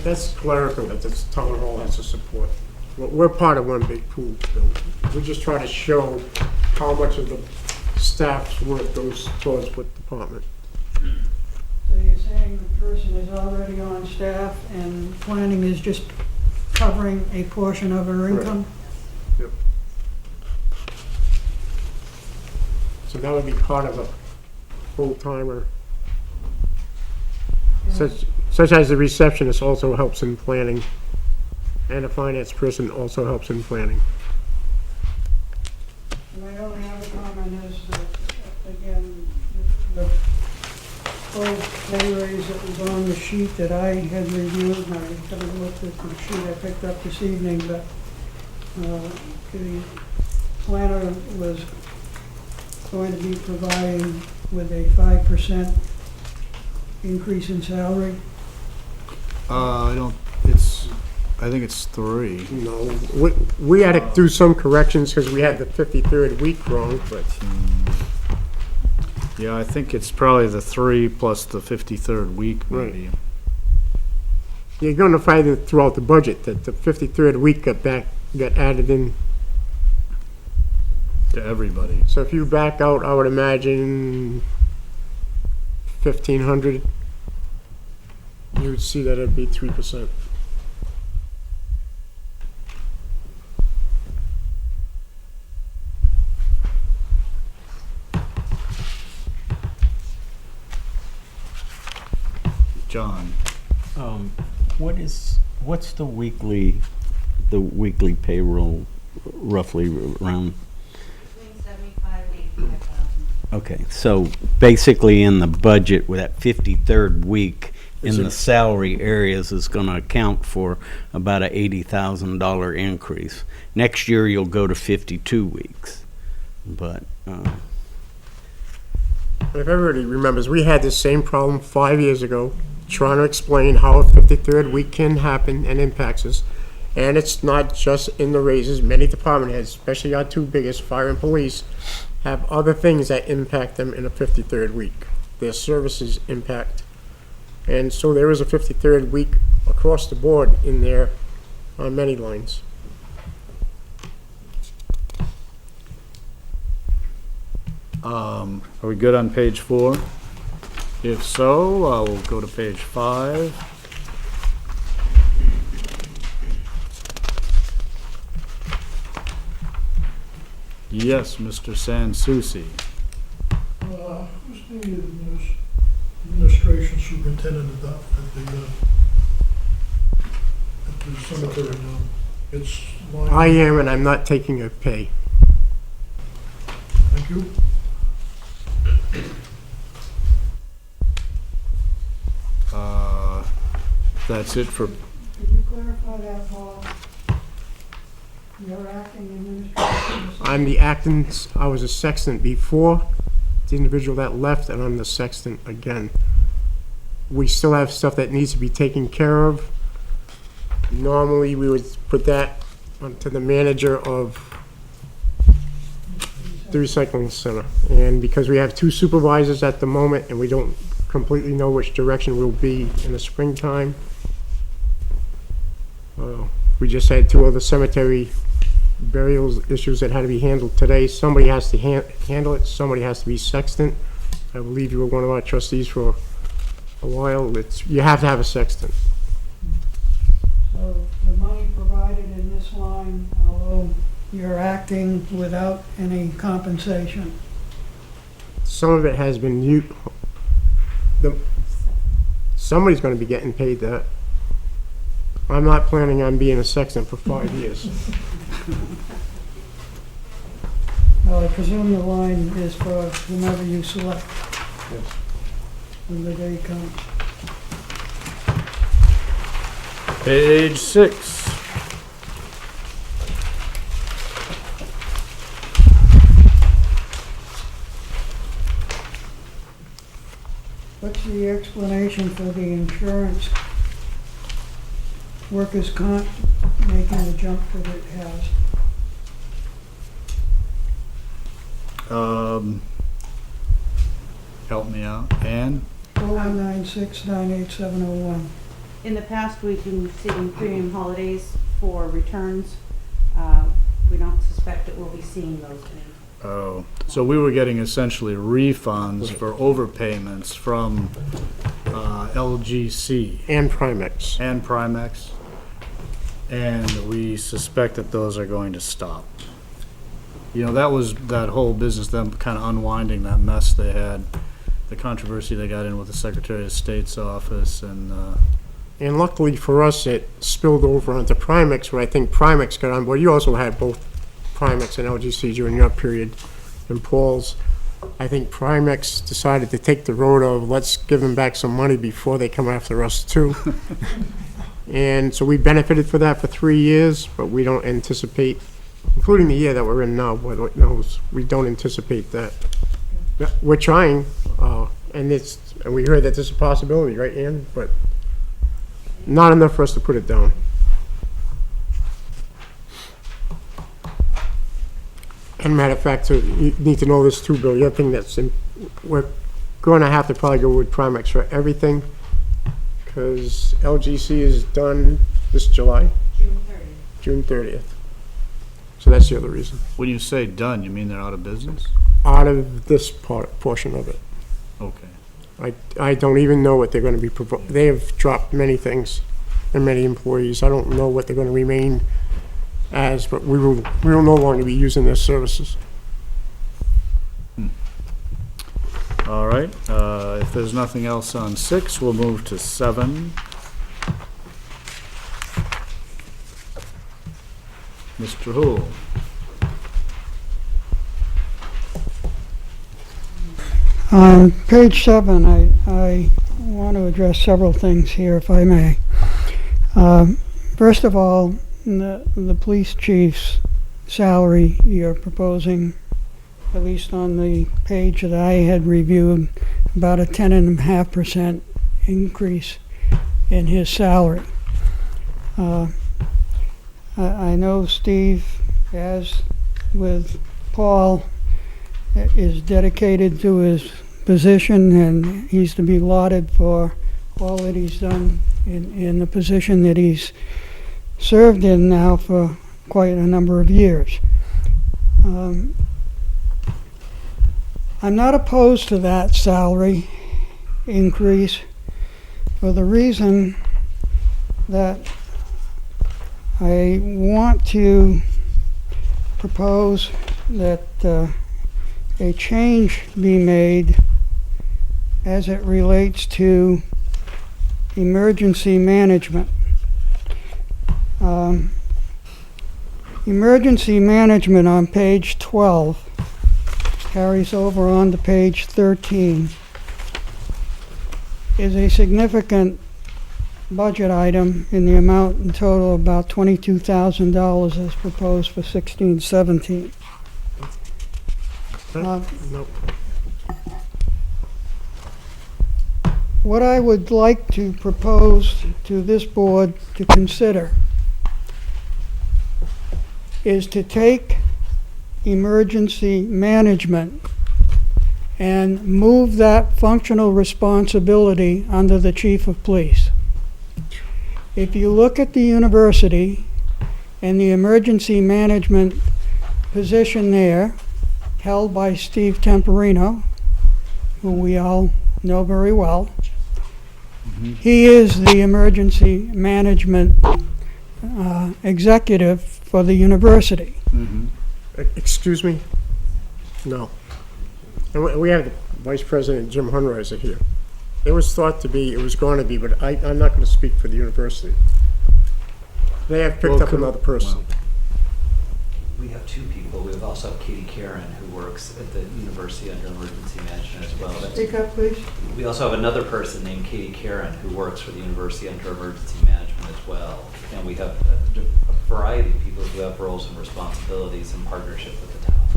That's clerical, that this town hall has to support. We're part of one big pool, Bill. We just try to show how much of the staff's work goes towards what department. So you're saying the person is already on staff and planning is just covering a portion of her income? Yep. So that would be part of a full-timer. Such as the receptionist also helps in planning, and a finance person also helps in planning. My only other comment is that, again, the full pay raise that was on the sheet that I had reviewed, and I haven't looked at the sheet I picked up this evening, but the planner was going to be providing with a 5% increase in salary. I think it's 3. No, we had to do some corrections because we had the 53rd week wrong, but Yeah, I think it's probably the 3 plus the 53rd week, maybe. you're gonna find it throughout the budget that the 53rd week got added in. To everybody. So if you back out, I would imagine 1,500, you would see that it'd be 3%. John? What's the weekly payroll roughly around? Between 75 and 85,000. Okay, so basically in the budget with that 53rd week in the salary areas is going to account for about a $80,000 increase. Next year you'll go to 52 weeks, but If everybody remembers, we had this same problem 5 years ago, trying to explain how a 53rd week can happen and impacts us. And it's not just in the raises. Many department heads, especially our 2 biggest, fire and police, have other things that impact them in a 53rd week. Their services impact. And so there is a 53rd week across the board in there on many lines. Are we good on page 4? If so, we'll go to page 5. Yes, Mr. Sansucci. Who's the administration superintendent at the cemetery now? It's I am, and I'm not taking a pay. Thank you. That's it for, Could you clarify that, Paul? You're acting administrator. I'm the acting, I was a sexton before the individual that left, and I'm the sexton again. We still have stuff that needs to be taken care of. Normally, we would put that onto the manager of the recycling center. And because we have 2 supervisors at the moment, and we don't completely know which direction we'll be in the springtime, we just had 2 other cemetery burials issues that had to be handled today. Somebody has to handle it, somebody has to be sexton. I believe you were one of our trustees for a while. You have to have a sexton. So the money provided in this line, although you're acting without any compensation. Some of it has been somebody's gonna be getting paid that. I'm not planning on being a sexton for 5 years. Well, I presume the line is for whomever you select. Yes. When the day comes. page 6. What's the explanation for the insurance workers' comp making the jump that it has? Help me out. Ann? 0196987001. In the past, we've been receiving premium holidays for returns. We don't suspect that we'll be seeing those anymore. Oh, so we were getting essentially refunds for overpayments from LGC. And Primex. And Primex. And we suspect that those are going to stop. You know, that was that whole business, them kind of unwinding that mess they had, the controversy they got in with the Secretary of State's office, and And luckily for us, it spilled over onto Primex, where I think Primex got on board. You also had both Primex and LGC during your period, and Paul's. I think Primex decided to take the road of, let's give them back some money before they come after us too. And so we benefited for that for 3 years, but we don't anticipate including the year that we're in now, but Lord knows, we don't anticipate that. Yeah, we're trying, and we heard that there's a possibility, right, Ann? But not enough for us to put it down. And matter of fact, so you need to know this too, Bill, the other thing we're gonna have to probably go with Primex for everything, because LGC is done this July, June 30th. So that's the other reason. When you say done, you mean they're out of business? Out of this portion of it. Okay. I don't even know what they're gonna be, they have dropped many things and many employees. I don't know what they're gonna remain as, but we will no longer be using their services. All right, if there's nothing else on 6, we'll move to 7. Mr. Hool. On page 7, I want to address several things here, if I may. First of all, the police chief's salary you're proposing, at least on the page that I had reviewed, about a 10.5% increase in his salary. I know Steve, as with Paul, is dedicated to his position, and he's to be lauded for all that he's done in the position that he's served in now for quite a number of years. I'm not opposed to that salary increase for the reason that I want to propose that a change be made as it relates to emergency management. Emergency management on page 12 carries over on to page 13 is a significant budget item in the amount in total of about $22,000 as proposed for 16-17. Nope. What I would like to propose to this board to consider is to take emergency management and move that functional responsibility under the chief of police. If you look at the university and the emergency management position there, held by Steve Temporino, who we all know very well, he is the emergency management executive for the university. Excuse me? No. And we have the Vice President Jim Hunriser here. It was thought to be, it was going to be, but I'm not going to speak for the university. They have picked up another person. We have 2 people. We also have Katie Karen, who works at the university under emergency management as well. Speak up, please. We also have another person named Katie Karen, who works for the university under emergency management as well. And we have a variety of people who have roles and responsibilities in partnership with the town.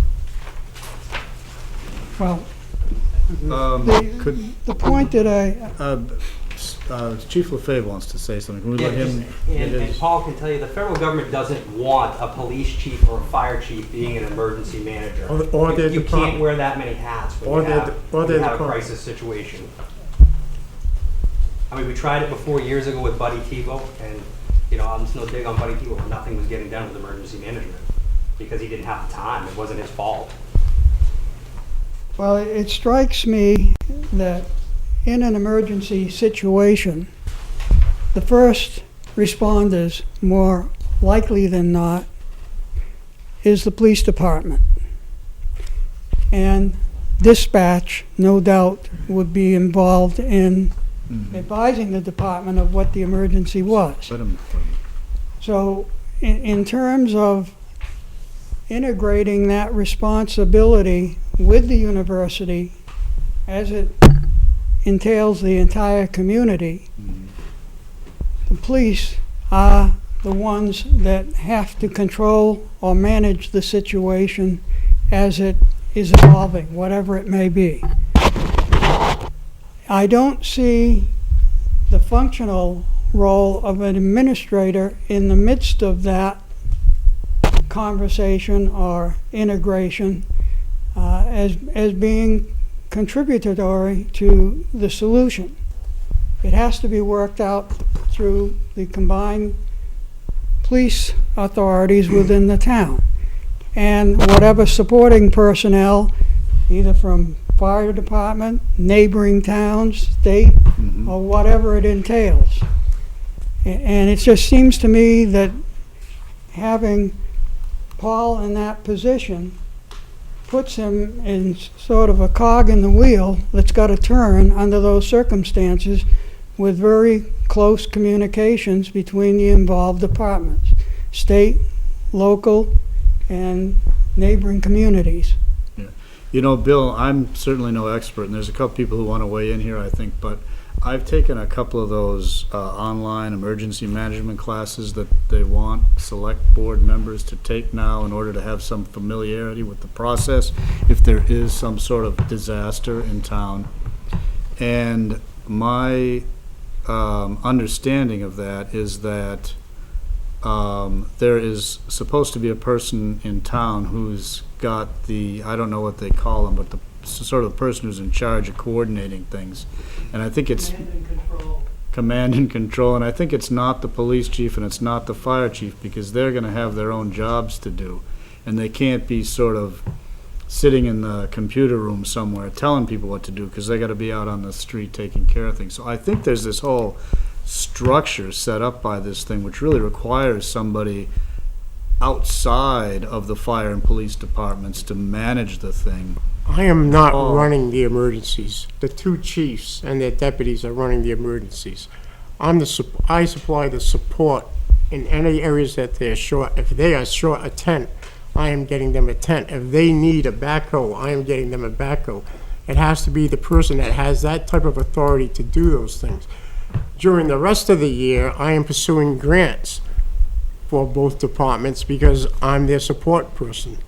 Well, Could the point that Chief LaFave wants to say something. Can we let him? And Paul can tell you, the federal government doesn't want a police chief or a fire chief being an emergency manager. Or their You can't department. wear that many hats when Or you their- have, or when their you have a department. crisis situation. I mean, we tried it before years ago with Buddy Tebow, and, you know, I'm just no dig on Buddy Tebow, but nothing was getting done with emergency management because he didn't have the time. It wasn't his fault. Well, it strikes me that in an emergency situation, the first responders, more likely than not, is the police department. And dispatch, no doubt, would be involved in advising the department of what the emergency was. So in terms of integrating that responsibility with the university as it entails the entire community, the police are the ones that have to control or manage the situation as it is evolving, whatever it may be. I don't see the functional role of an administrator in the midst of that conversation or integration as being contributory to the solution. It has to be worked out through the combined police authorities within the town. And whatever supporting personnel, either from fire department, neighboring towns, state, or whatever it entails. And it just seems to me that having Paul in that position puts him in sort of a cog in the wheel that's got to turn under those circumstances, with very close communications between the involved departments, state, local, and neighboring communities. Yeah. You know, Bill, I'm certainly no expert, and there's a couple people who want to weigh in here, I think, but I've taken a couple of those online emergency management classes that they want select board members to take now in order to have some familiarity with the process if there is some sort of disaster in town. And my understanding of that is that there is supposed to be a person in town who's got the, I don't know what they call them, but the sort of person who's in charge of coordinating things. And I think it's command and control, and I think it's not the police chief and it's not the fire chief, because they're going to have their own jobs to do, and they can't be sort of sitting in the computer room somewhere telling people what to do, because they got to be out on the street taking care of things. So I think there's this whole structure set up by this thing which really requires somebody outside of the fire and police departments to manage the thing. I am not running the emergencies. The two chiefs and their deputies are running the emergencies. I supply the support in any areas that they're short. If they are short a tent, I am getting them a tent. If they need a backhoe, I am getting them a backhoe. It has to be the person that has that type of authority to do those things. During the rest of the year, I am pursuing grants for both departments because I'm their support person.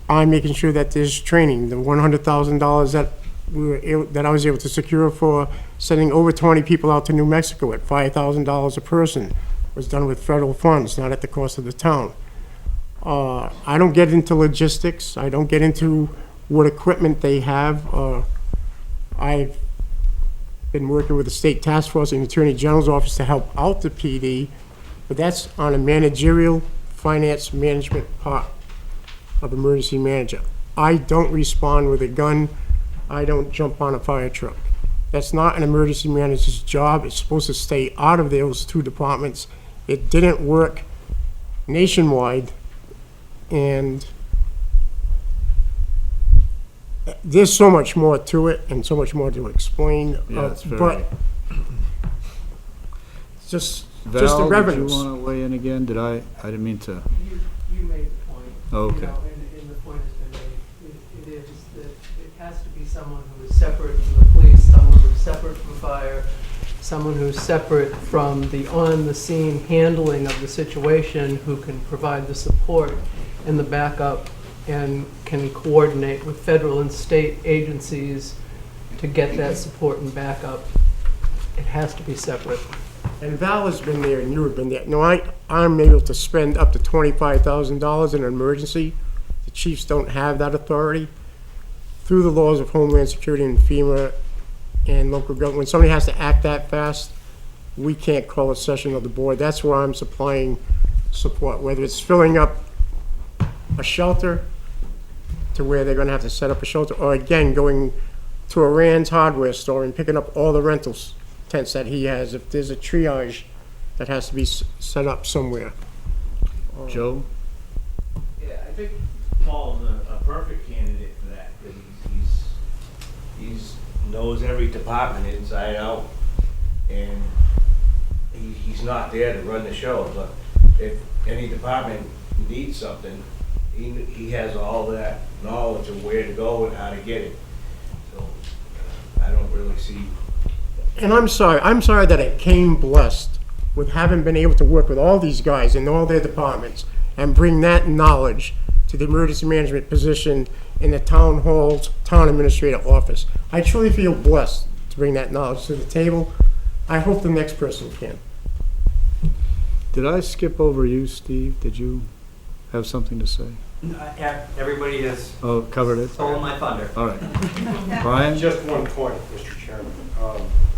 I'm making sure that there's training. The $100,000 that I was able to secure for sending over 20 people out to New Mexico at $5,000 a person was done with federal funds, not at the cost of the town. I don't get into logistics. I don't get into what equipment they have. I've been working with the state task force and the Attorney General's office to help out the PD, but that's on a managerial finance management part of emergency manager. I don't respond with a gun. I don't jump on a fire truck. That's not an emergency manager's job. It's supposed to stay out of those two departments. It didn't work nationwide, and there's so much more to it and so much more to explain. Yeah, it's very... But just the Val, revenues. did you want to weigh in again? I didn't mean to. You made the point. Okay. You know, and the point has been made. It is that it has to be someone who is separate from the police, someone who's separate from fire, someone who's separate from the on-the-scene handling of the situation, who can provide the support and the backup and can coordinate with federal and state agencies to get that support and backup. It has to be separate. And Val has been there and you have been there. No, I'm able to spend up to $25,000 in an emergency. The chiefs don't have that authority. Through the laws of Homeland Security and FEMA and local government, when somebody has to act that fast, we can't call a session of the board. That's where I'm supplying support, whether it's filling up a shelter to where they're going to have to set up a shelter, or again, going to a Rand's hardware store and picking up all the rentals tents that he has if there's a triage that has to be set up somewhere. Joe? Yeah, I think Paul's a perfect candidate for that, because he's knows every department inside out, and he's not there to run the show, but if any department needs something, he has all that knowledge of where to go and how to get it. So I don't really see. And I'm sorry that it came blessed with having been able to work with all these guys in all their departments and bring that knowledge to the emergency management position in the town hall's town administrator office. I truly feel blessed to bring that knowledge to the table. I hope the next person can. Did I skip over you, Steve? Did you have something to say? Everybody has Oh, covered it? stolen my thunder. All right. Brian? Just one point, Mr. Chairman,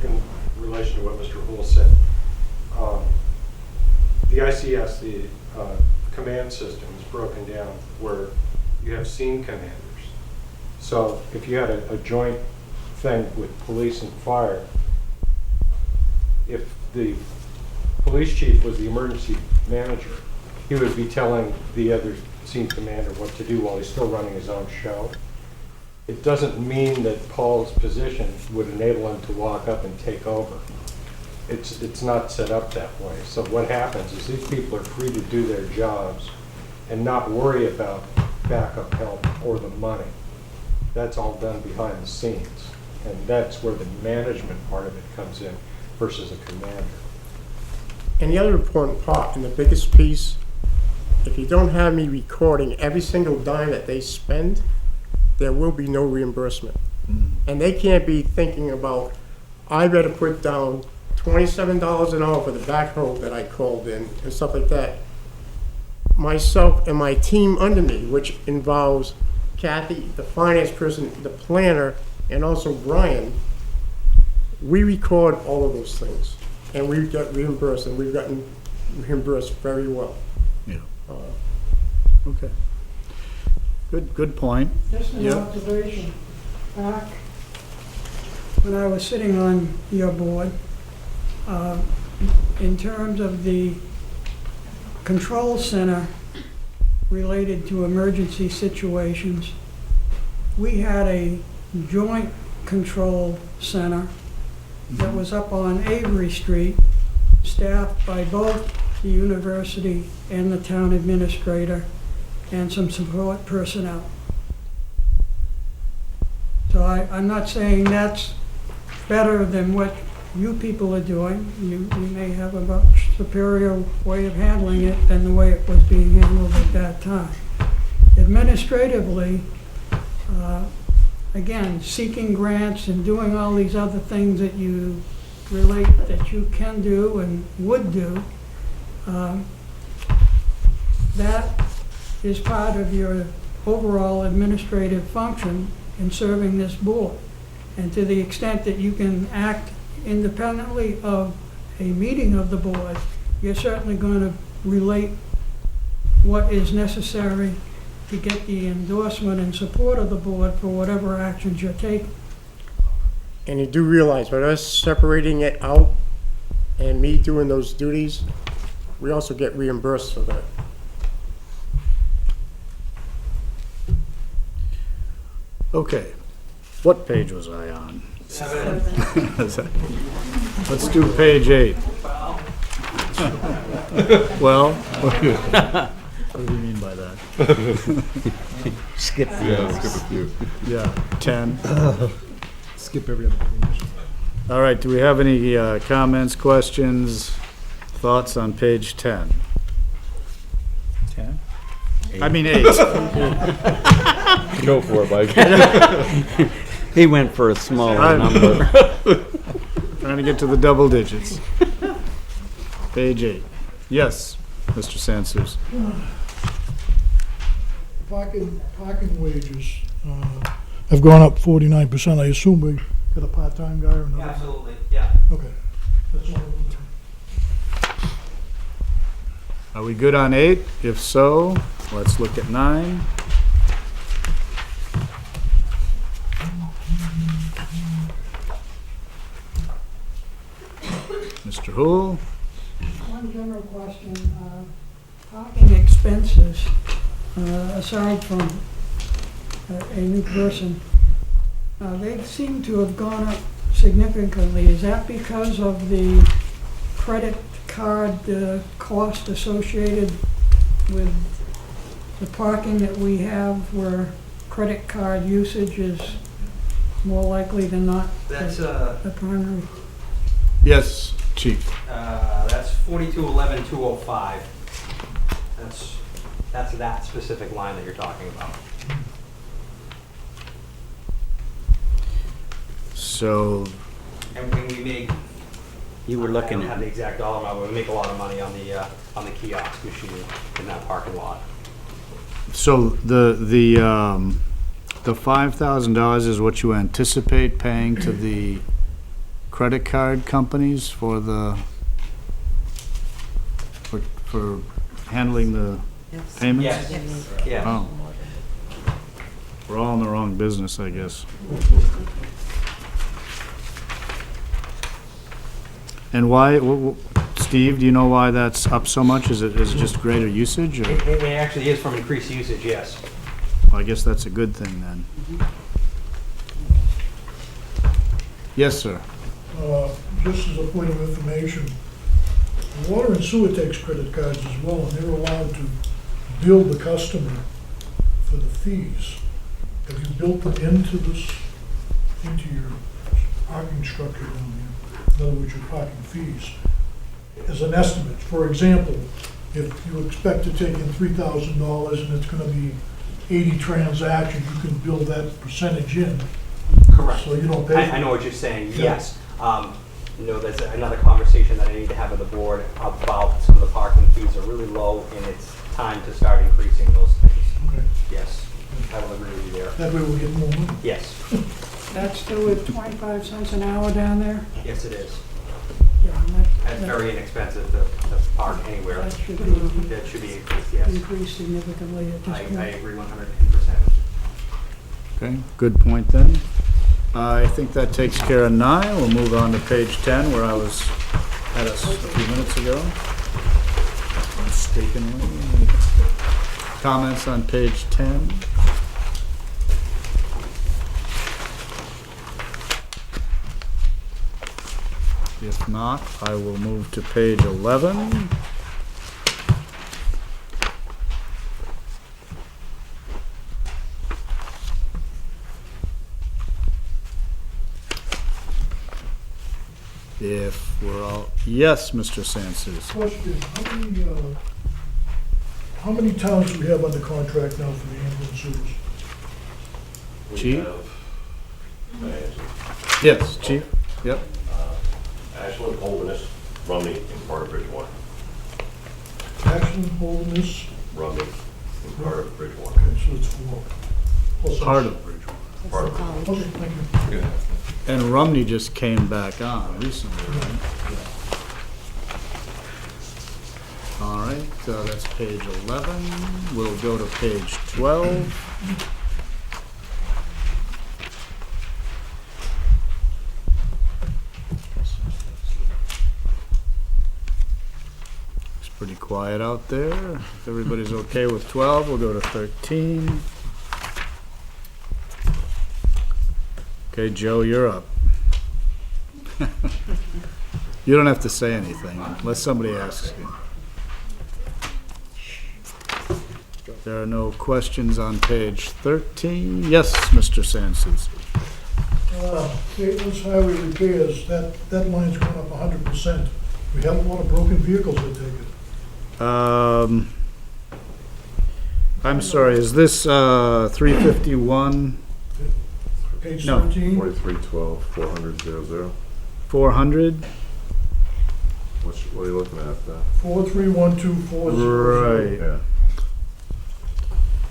in relation to what Mr. Houle said. The ICS, the command system is broken down where you have scene commanders. So if you had a joint thing with police and fire, if the police chief was the emergency manager, he would be telling the other scene commander what to do while he's still running his own show. It doesn't mean that Paul's position would enable him to walk up and take over. It's not set up that way. So what happens is these people are free to do their jobs and not worry about backup help or the money. That's all done behind the scenes. And that's where the management part of it comes in versus a commander. And the other important part, and the biggest piece, if you don't have me recording every single dime that they spend, there will be no reimbursement. And they can't be thinking about, I better put down $27 an hour for the backhoe that I called in and stuff like that. Myself and my team under me, which involves Kathy, the finance person, the planner, and also Brian, we record all of those things. And we've got reimbursed, and we've gotten reimbursed very well. Yeah. Okay. Good point. Just an Yep. observation. Back when I was sitting on your board, in terms of the control center related to emergency situations, we had a joint control center that was up on Avery Street, staffed by both the university and the town administrator and some support personnel. So I'm not saying that's better than what you people are doing. You may have a much superior way of handling it than the way it was being handled at that time. Administratively, again, seeking grants and doing all these other things that you relate that you can do and would do, that is part of your overall administrative function in serving this board. And to the extent that you can act independently of a meeting of the board, you're certainly going to relate what is necessary to get the endorsement and support of the board for whatever actions you're taking. And you do realize, by us separating it out and me doing those duties, we also get reimbursed for that. Okay. What page was I on? 7. Let's do page 8. Well, what do you mean by that? Skip. Yeah, skip a few. Yeah, 10. Skip every other page. All right, do we have any comments, questions, thoughts on page 10? 10? I mean 8. Go for it, Mike. He went for a smaller number. Trying to get to the double digits. Page 8. Yes, Mr. Sansers. Parking wages have gone up 49%. I assume we got a part-time guy or another? Absolutely, yeah. Okay. That's all I wanted to know. Are we good on 8? If so, let's look at 9. Mr. Hoole? One general question, parking expenses, aside from a new person, they seem to have gone up significantly. Is that because of the credit card cost associated with the parking that we have, where credit card usage is more likely than not That's the primary? Yes, Chief. That's 4211-205. That's that specific line that you're talking about. So, And when we make, You were I looking don't have at, the exact dollar amount, but we make a lot of money on the kiosk machine in that parking lot. so the $5,000 is what you anticipate paying to the credit card companies for for handling the payments? Yes. Yes. Oh. We're all in the wrong business, I guess. And why, Steve, do you know why that's up so much? Is it just greater usage, or? It actually is from increased usage, yes. Well, I guess that's a good thing then. Yes, sir. Just as a point of information, water and sewer takes credit cards as well, and they're allowed to bill the customer for the fees. Have you built them into your parking structure down there? In other words, your parking fees, as an estimate. For example, if you expect to take in $3,000 and it's gonna be 80 transactions, you can build that percentage in. Correct. So you don't pay. I know what you're saying, Yeah. yes. There's another conversation that I need to have with the board about some of the parking fees are really low, and it's time to start increasing those things. Okay. Yes, I will agree with you there. That way we'll get more money. Yes, That's still at 25 cents an hour down there? yes it is. Yeah, That's very inexpensive to park anywhere. That should be That should be increased, yes. increased significantly at this I point. agree 110%. Okay, good point then. I think that takes care of 9. We'll move on to page 10, where I was at us a few minutes ago. Mistakenly. Comments on page 10? If not, I will move to page 11. If we're all, yes, Mr. Sanchez. Question, how many towns do we have under contract now for the ambulance service? Chief? Yes, Chief, yep. Ashland, Holderness, Rumney, and part of Bridgewater. Ashland, Holderness, Rumney, and part of Bridgewater. okay, so it's 4. Plus Part us. of Bridgewater. Part of Okay, thank you. And Rumney just came back on recently, right? All right, that's page 11. We'll go to page 12. It's pretty quiet out there. If everybody's okay with 12, we'll go to 13. Okay, Joe, you're up. You don't have to say anything unless somebody asks you. There are no questions on page 13. Yes, Mr. Sanchez. Maintenance highway repairs, that line's going up 100%. We have a lot of broken vehicles, I take it. I'm sorry, is this 351? Page No. 13. 4312, 400, 400? What are you looking at? 431240. Right. Yeah.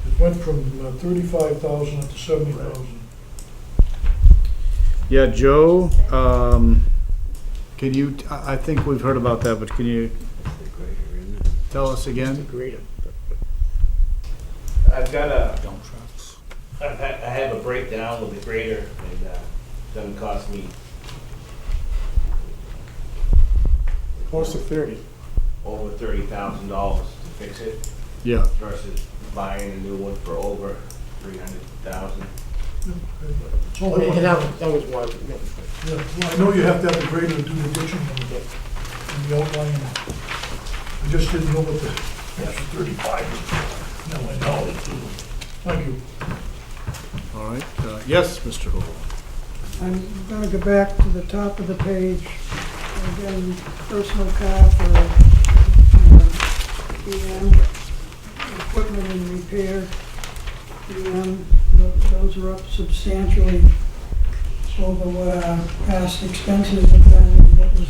It went from 35,000 up to 70,000. Yeah, Joe, can you, I think we've heard about that, but can you tell us again? I've got a, I have a breakdown with the grader, and it's gonna cost me Close to 30. over $30,000 to fix it Yeah. versus buying a new one for over $300,000. That's all I And wanted. that was one. Yeah, well, I know you have to have the grader to do the ditching and the outline. I just didn't know what the extra 35 was. Now I know. Thank you. All right, yes, Mr. Hall. I'm gonna go back to the top of the page. Again, personal car for PM, equipment in repair, PM, those are up substantially over what our past expenses have been, and what was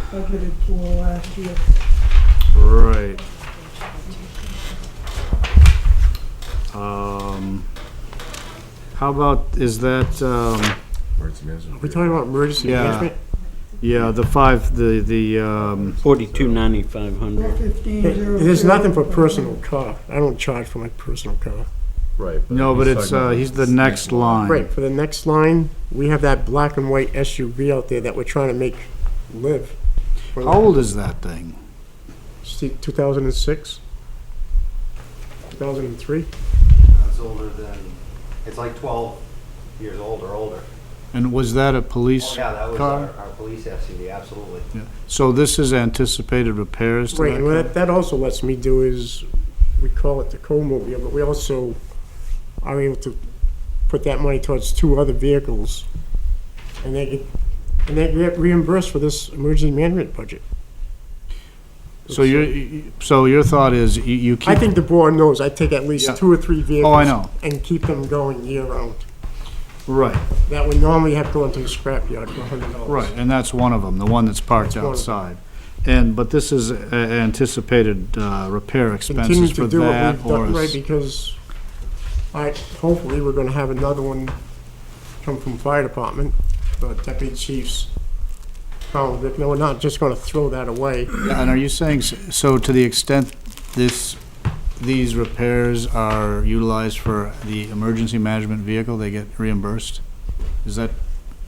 budgeted for last year. Right. How about, is that, Are we talking about emergency yeah, management? yeah, the 42,500. 415,000. There's nothing for personal car. I don't charge for my personal car. Right. no, but it's, he's the next line. Right, for the next line, we have that black and white SUV out there that we're trying to make live. How old is that thing? 2006? 2003? It's older than, it's like 12 years old or older. And was that a police Yeah, that was car? our police SUV, absolutely. Yeah. So this is anticipated repairs to Right, that and car? what that also lets me do is, we call it the co-mobile, but we also are able to put that money towards 2 other vehicles, and they get reimbursed for this emergency management budget. So your thought is you keep. I think the board knows I take at least Yeah. 2 or 3 vehicles. Oh, I know. And keep them going year round. Right, That would normally have to go into the scrapyard for $100. right, and that's one of them, the one that's parked That's one of outside. But this is anticipated repair Continue expenses to for do what that, we've done, or right, because hopefully we're gonna have another one come from fire department, the deputy chief's. No, we're not just gonna throw that away. Yeah, and are you saying, so to the extent these repairs are utilized for the emergency management vehicle, they get reimbursed? Is that,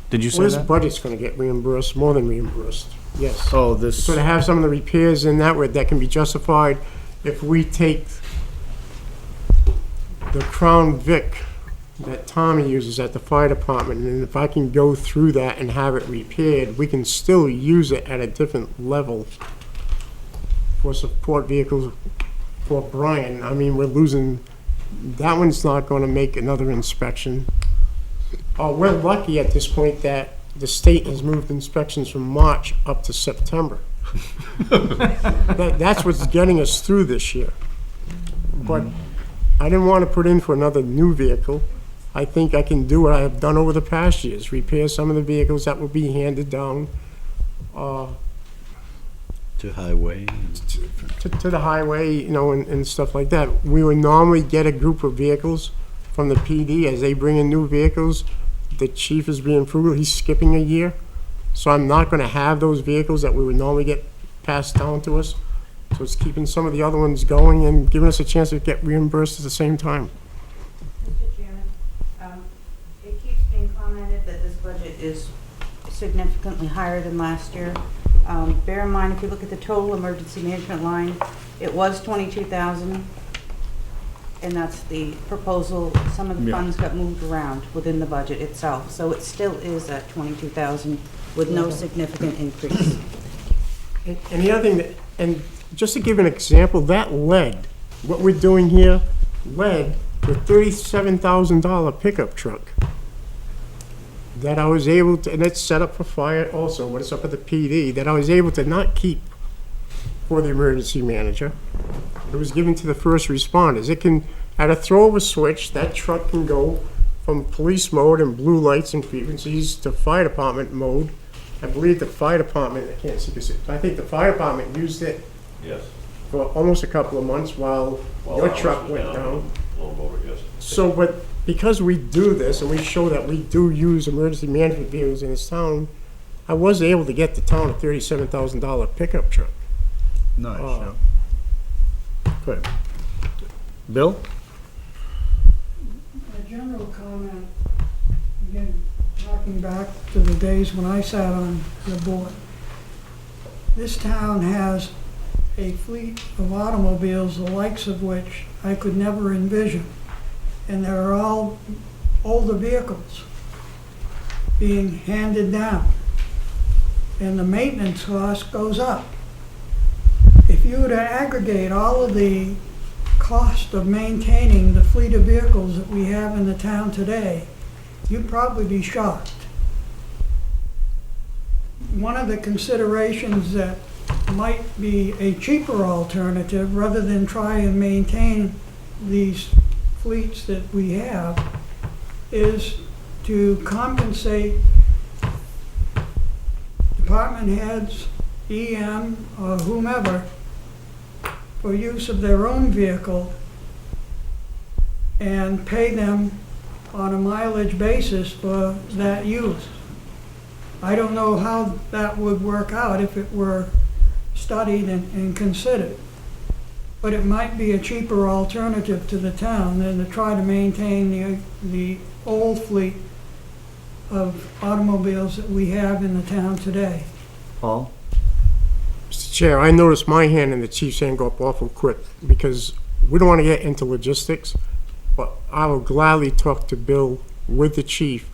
did you say Well, this that? budget's gonna get reimbursed, more than reimbursed, yes. Oh, this, So to have some of the repairs in that, that can be justified if we take the Crown Vic that Tommy uses at the fire department, and if I can go through that and have it repaired, we can still use it at a different level for support vehicles for Brian. I mean, we're losing, that one's not gonna make another inspection. We're lucky at this point that the state has moved inspections from March up to September. That's what's getting us through this year. But I didn't want to put in for another new vehicle. I think I can do what I have done over the past years, repair some of the vehicles that will be handed down To highway. to the highway, you know, and stuff like that. We would normally get a group of vehicles from the PD as they bring in new vehicles. The chief is being frugal, he's skipping a year. So I'm not gonna have those vehicles that we would normally get passed down to us. So it's keeping some of the other ones going and giving us a chance to get reimbursed at the same time. Mr. Chairman, it keeps being commented that this budget is significantly higher than last year. Bear in mind, if you look at the total emergency management line, it was 22,000, and that's the proposal. Some of the funds got moved around within the budget itself, so it still is at 22,000 with no significant increase. And the other thing, and just to give an example, that lead, what we're doing here, lead with $37,000 pickup truck that I was able to, and it's set up for fire also, but it's up at the PD, that I was able to not keep for the emergency manager. It was given to the first responders. It can, at a throw of a switch, that truck can go from police mode and blue lights and frequencies to fire department mode. I believe the fire department, I can't see this, I think the fire department used it Yes. for almost a couple of months while your truck went down. Blown over, yes. So, but because we do this and we show that we do use emergency management vehicles in this town, I was able to get the town a $37,000 pickup truck. nice, yeah. Good. Bill? A general comment, again, talking back to the days when I sat on the board. This town has a fleet of automobiles, the likes of which I could never envision. And they're all older vehicles being handed down. And the maintenance cost goes up. If you were to aggregate all of the cost of maintaining the fleet of vehicles that we have in the town today, you'd probably be shocked. One of the considerations that might be a cheaper alternative, rather than try and maintain these fleets that we have, is to compensate department heads, EM, or whomever, for use of their own vehicle and pay them on a mileage basis for that use. I don't know how that would work out if it were studied and considered. But it might be a cheaper alternative to the town than to try to maintain the old fleet of automobiles that we have in the town today. Paul? Mr. Chair, I noticed my hand and the chief's hand go up awful quick, because we don't want to get into logistics, but I will gladly talk to Bill with the chief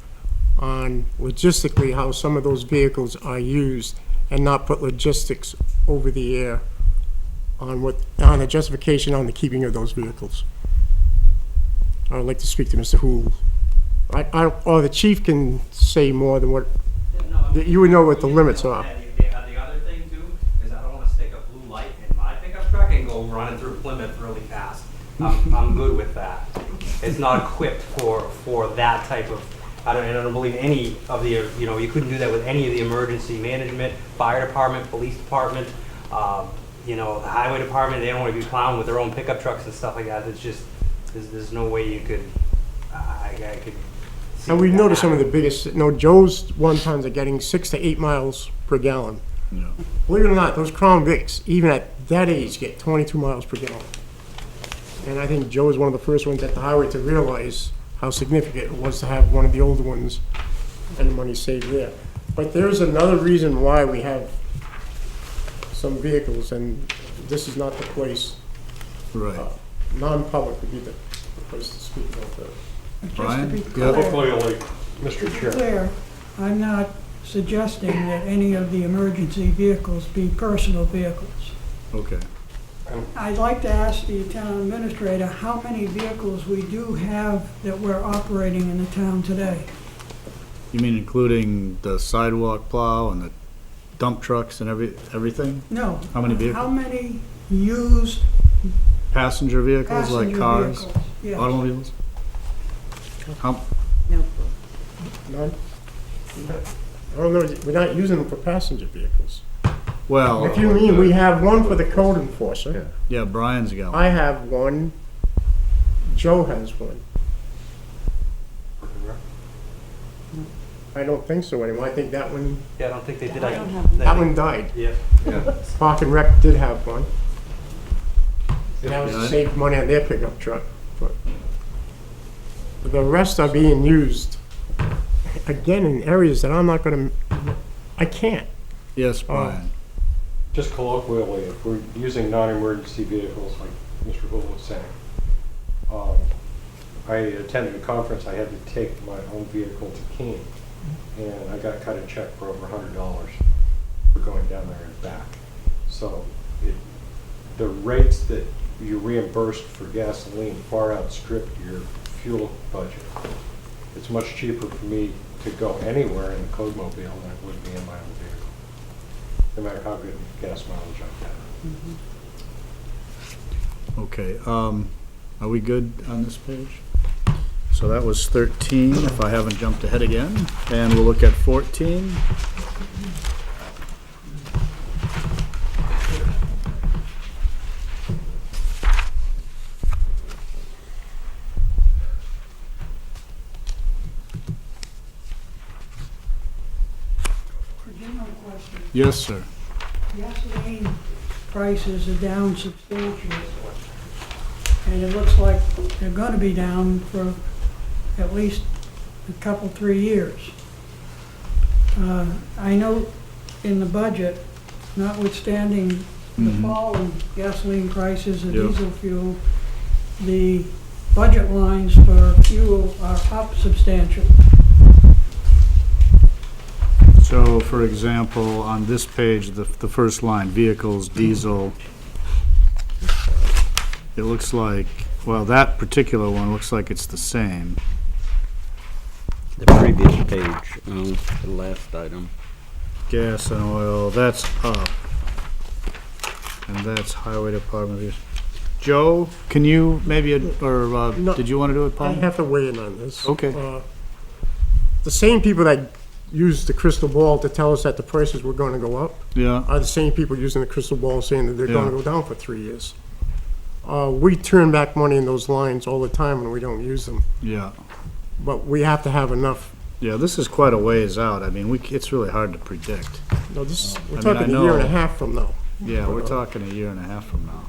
on logistically how some of those vehicles are used, and not put logistics over the air on the justification on the keeping of those vehicles. I would like to speak to Mr. Hool. Or the chief can say more than what, you would know what the limits are. The other thing too, is I don't wanna stick a blue light in my pickup truck and go running through Plymouth really fast. I'm good with that. It's not equipped for that type of, I don't believe any of the, you couldn't do that with any of the emergency management, fire department, police department, the highway department. They don't want to be plowing with their own pickup trucks and stuff like that. It's just, there's no way you could, I could see And we've that noticed some of the happening. biggest, Joe's one tons are getting 6 to 8 miles per gallon. Yeah. Believe it or not, those Crown Vics, even at that age, get 22 miles per gallon. And I think Joe was one of the first ones at the highway to realize how significant it was to have one of the older ones and the money saved there. But there's another reason why we have some vehicles, and this is not the place. Right. Non-public would be the place to speak about that. Brian? Just to be Yeah. clear, Hopefully, Mr. to be Chair. clear, I'm not suggesting that any of the emergency vehicles be personal vehicles. Okay. I'd like to ask the town administrator how many vehicles we do have that we're operating in the town today. You mean including the sidewalk plow and the dump trucks and everything? No. How many vehicles? How many used Passenger vehicles, like passenger cars? vehicles? Yes. Automobiles? How, None? I don't know, we're not using them for passenger vehicles. well, If you mean, we have one for the code enforcer. yeah, Brian's got one. I have one. Joe has one. I don't think so anymore. I think that one, Yeah, I don't think they did. I don't have that one died. Yeah. Park and Rec did have one. And that Yeah. was saved money on their pickup truck, but the rest are being used, again, in areas that I'm not gonna, I can't. Yes, Brian. Just colloquially, if we're using non-emergency vehicles, like Mr. Hool was saying, I attended a conference, I had to take my own vehicle to Keene, and I got cut a check for over $100 for going down there and back. So the rates that you reimbursed for gasoline far outstrip your fuel budget. It's much cheaper for me to go anywhere in the code mobile than it would be in my own vehicle, no matter how good gas mileage I've had. Okay, are we good on this page? So that was 13, if I haven't jumped ahead again, and we'll look at 14. General question. Yes, sir. Gasoline prices are down substantially, and it looks like they're gonna be down for at least a couple, 3 years. I know in the budget, notwithstanding the fall in gasoline prices and Yeah. diesel fuel, the budget lines for fuel are up substantially. So, for example, on this page, the first line, vehicles, diesel, it looks like, well, that particular one looks like it's the same. The previous page, the last item. Gas and oil, that's up. And that's Highway Department. Joe, can you maybe, or No, did you want to do it, I Paul? have to weigh in on this. Okay. The same people that use the crystal ball to tell us that the prices were gonna go up Yeah, are the same people using the crystal ball saying that they're gonna Yeah. go down for 3 years. We turn back money in those lines all the time when we don't use them, yeah. but we have to have enough. Yeah, this is quite a ways out. I mean, it's really hard to predict. No, this, we're I mean, talking I a year and a know- half from now. Yeah, we're talking a year and a half from now.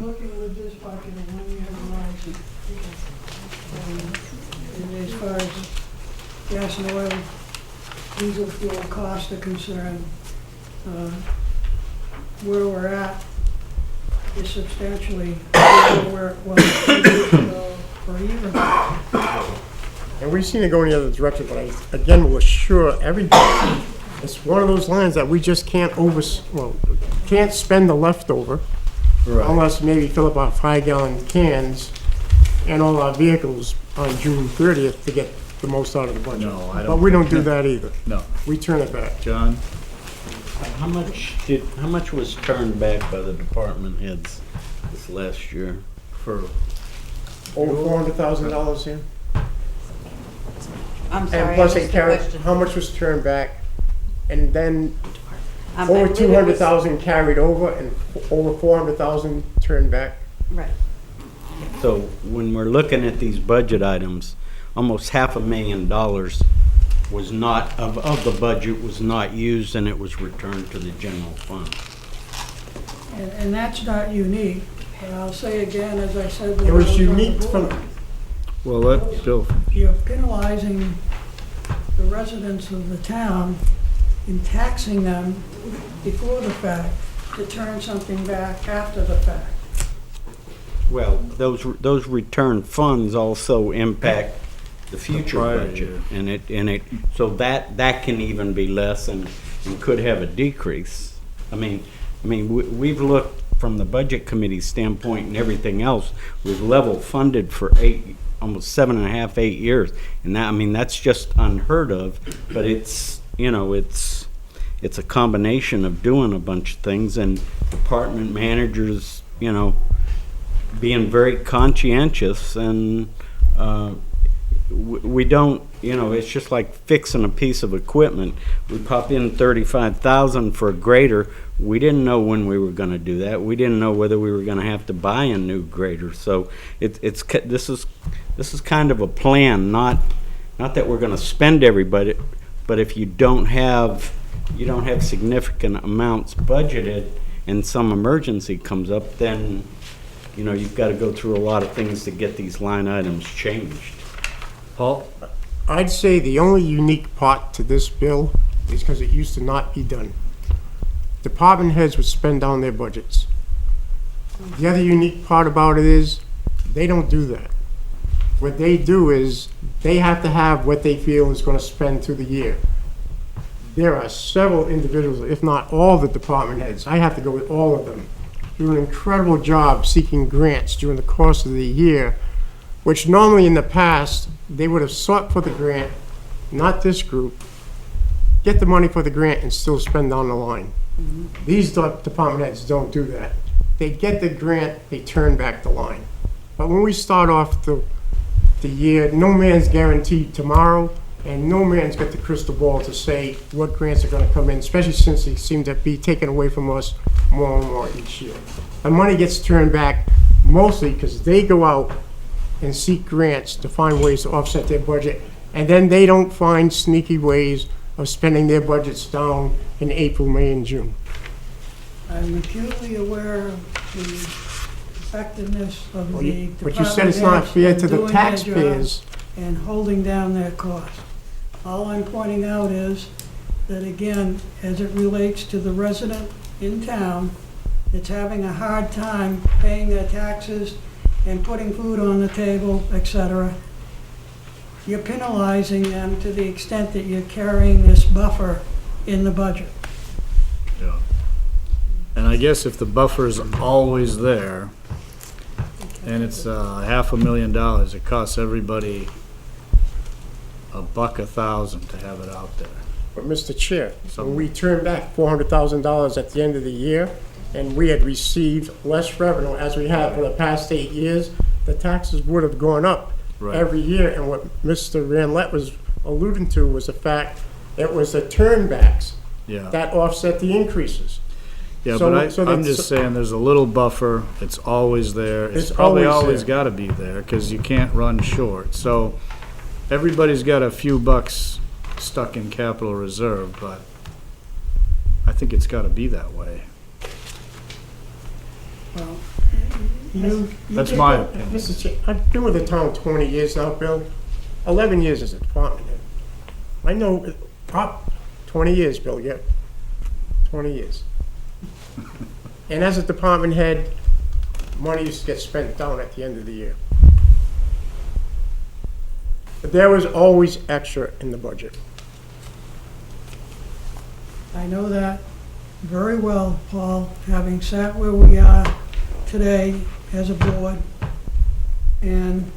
Looking with this bucket of 1 year horizon. And as far as gas and oil, diesel fuel costs are concerned, where we're at is substantially below where it was for a year ago. And we've seen it go in the other direction, but I, again, will assure everybody, it's one of those lines that we just can't can't spend the leftover unless maybe fill up our 5-gallon cans and all our vehicles on June 30th to get the most out of the budget. No, I don't But we don't think- do that either. No. We turn it back. John? How much was turned back by the department heads this last year? For, Over $400,000 here. I'm And sorry, I plus they missed the carried, question. how much was turned back? And then I over believe it was- 200,000 carried over and over 400,000 turned back. Right. So when we're looking at these budget items, almost $500,000 was not, of the budget was not used, and it was returned to the general fund. And that's not unique. And I'll say again, as I said. It when I was on the unique board, from, well, let Bill, You're penalizing the residents of the town in taxing them before the fact to turn something back after the fact. Well, those return funds also impact the future prior budget. So that can even be less and could have a decrease. I mean, we've looked from the budget committee standpoint and everything else, we've level funded for almost 7.5, 8 years. And that, I mean, that's just unheard of, but it's a combination of doing a bunch of things and department managers, being very conscientious, and we don't, it's just like fixing a piece of equipment. We pop in 35,000 for a grader. We didn't know when we were going to do that. We didn't know whether we were going to have to buy a new grader. So this is kind of a plan, not that we're going to spend everybody, but if you don't have significant amounts budgeted and some emergency comes up, then you've got to go through a lot of things to get these line items changed. Paul? I'd say the only unique part to this bill is because it used to not be done. Department heads would spend down their budgets. The other unique part about it is they don't do that. What they do is they have to have what they feel is going to spend through the year. There are several individuals, if not all the department heads, I have to go with all of them, do an incredible job seeking grants during the course of the year, which normally in the past, they would have sought for the grant, not this group, get the money for the grant and still spend down the line. These department heads don't do that. They get the grant, they turn back the line. But when we start off the year, no man's guaranteed tomorrow, and no man's got the crystal ball to say what grants are going to come in, especially since they seem to be taken away from us more and more each year. The money gets turned back mostly because they go out and seek grants to find ways to offset their budget, and then they don't find sneaky ways of spending their budgets down in April, May, and June. I'm acutely aware of the effectiveness of Well, the but you said it's not department fair heads to in the doing their taxpayers. jobs and holding down their costs. All I'm pointing out is that, again, as it relates to the resident in town that's having a hard time paying their taxes and putting food on the table, etc., you're penalizing them to the extent that you're carrying this buffer in the budget. Yeah. And I guess if the buffer's always there, and it's $500,000, it costs everybody $1,000 to have it out there. But Mr. Chair, when we turn back $400,000 at the end of the year, and we had received less revenue as we have for the past 8 years, the taxes would have gone up Right. every year. And what Mr. Ranlett was alluding to was the fact it was the turnbacks Yeah. that offset the increases. Yeah, So- but so I'm that's- just saying, there's a little buffer, it's always there, it's It's probably always always there. gotta be there, cause you can't run short, so everybody's got a few bucks stuck in capital reserve, but I think it's gotta be that way. Well, you That's did my what- opinion. Mr. Chair, I've been with the town 20 years now, Bill. 11 years as a department head. I know, 20 years, Bill, yeah. 20 years. And as a department head, money used to get spent down at the end of the year. But there was always extra in the budget. I know that very well, Paul, having sat where we are today as a board, and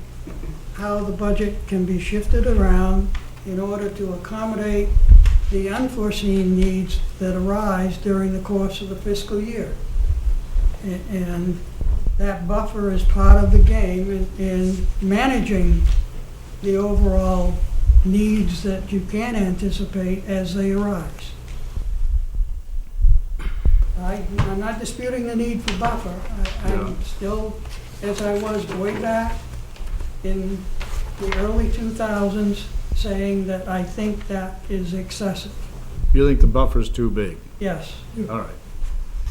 how the budget can be shifted around in order to accommodate the unforeseen needs that arise during the course of the fiscal year. And that buffer is part of the game in managing the overall needs that you can anticipate as they arise. I'm not disputing the need for buffer. I'm still, as I was way back in the early 2000s, saying that I think that is excessive. You think the buffer's too big? Yes. All right.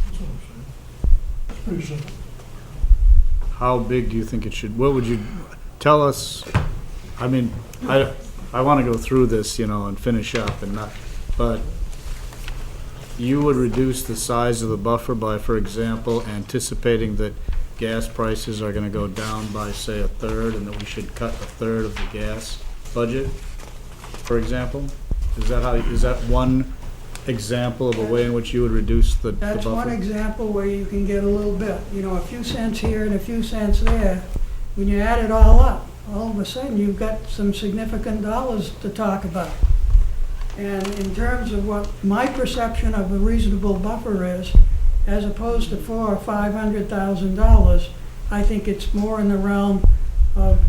That's what I'm saying. It's pretty simple. How big do you think it should, what would you, tell us, I mean, I wanna go through this, and finish up and not, but you would reduce the size of the buffer by, for example, anticipating that gas prices are gonna go down by, say, a third, and that we should cut a third of the gas budget, for example? Is that one example of a way in which you would reduce the buffer? That's one example where you can get a little bit, a few cents here and a few cents there. When you add it all up, all of a sudden you've got some significant dollars to talk about. And in terms of what my perception of a reasonable buffer is, as opposed to $400,000 or $500,000, I think it's more in the realm of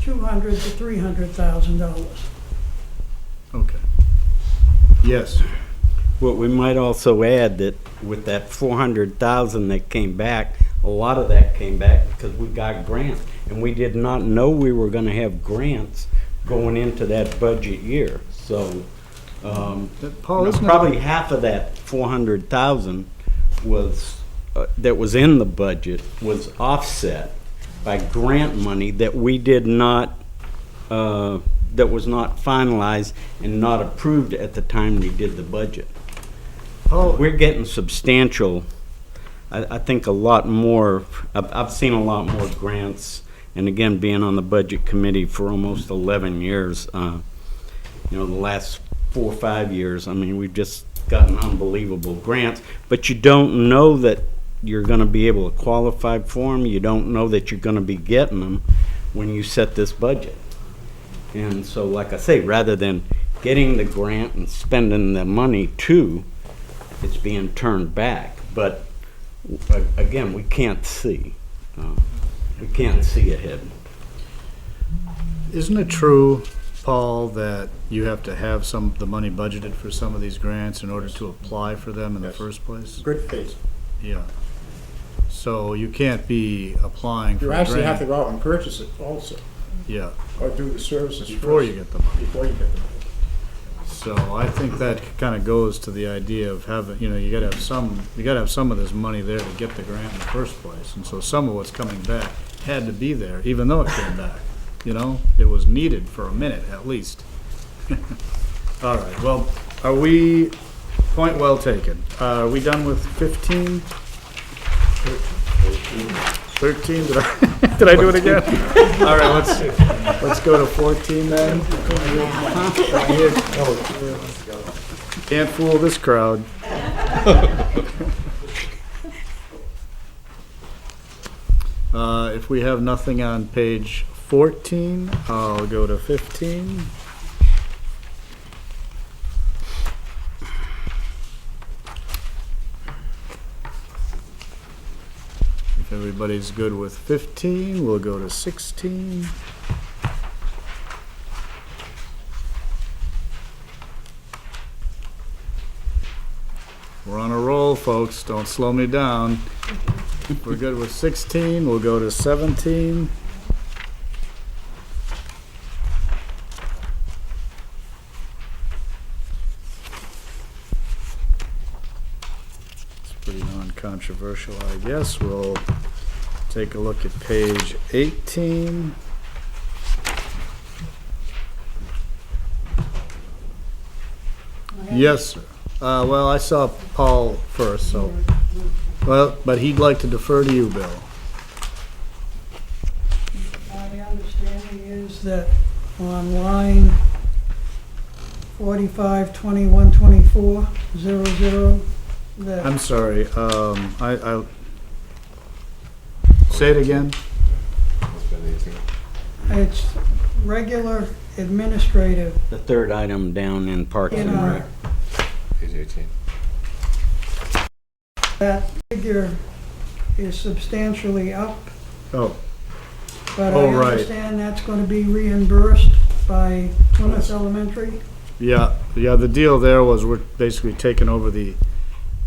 $200,000 to $300,000. Okay. Yes. Well, we might also add that with that 400,000 that came back, a lot of that came back because we got grants, and we did not know we were going to have grants going into that budget year. So, Paul, isn't it- probably half of that 400,000 was that was in the budget was offset by grant money that we did not. That was not finalized and not approved at the time we did the budget. We're getting substantial, I think a lot more, I've seen a lot more grants, and again, being on the budget committee for almost 11 years, the last 4 or 5 years, I mean, we've just gotten unbelievable grants, but you don't know that you're gonna be able to qualify for them, you don't know that you're gonna be getting them when you set this budget. And so, like I say, rather than getting the grant and spending the money too, it's being turned back. But again, we can't see. We can't see ahead. Isn't it true, Paul, that you have to have the money budgeted for some of these grants in order to apply for them in the first place? Good faith. Yeah. So you can't be applying for a You grant. actually have to go out and purchase it also, Yeah, or do the services before first. you get the money. Before you get the money. So I think that kind of goes to the idea of having, you gotta have some of this money there to get the grant in the first place. And so some of what's coming back had to be there, even though it came back. It was needed for a minute at least. All right, well, point well taken. Are we done with 15? 13, did I do it again? All right, let's go to 14 then. Can't fool this crowd. If we have nothing on page 14, I'll go to 15. Everybody's good with 15, we'll go to 16. We're on a roll, folks, don't slow me down. We're good with 16, we'll go to 17. It's pretty non-controversial, I guess. We'll take a look at page 18. Yes, sir. Well, I saw Paul first, so, well, but he'd like to defer to you, Bill. My understanding is that on line 45, 21, 24, 00, that. I'm sorry, say it again? It's regular administrative. The third item down in Parks In and our- Rec. Page 18. That figure is substantially up, Oh, but Oh, I right. understand that's going to be reimbursed by Plymouth Elementary. yeah, the deal there was we're basically taking over the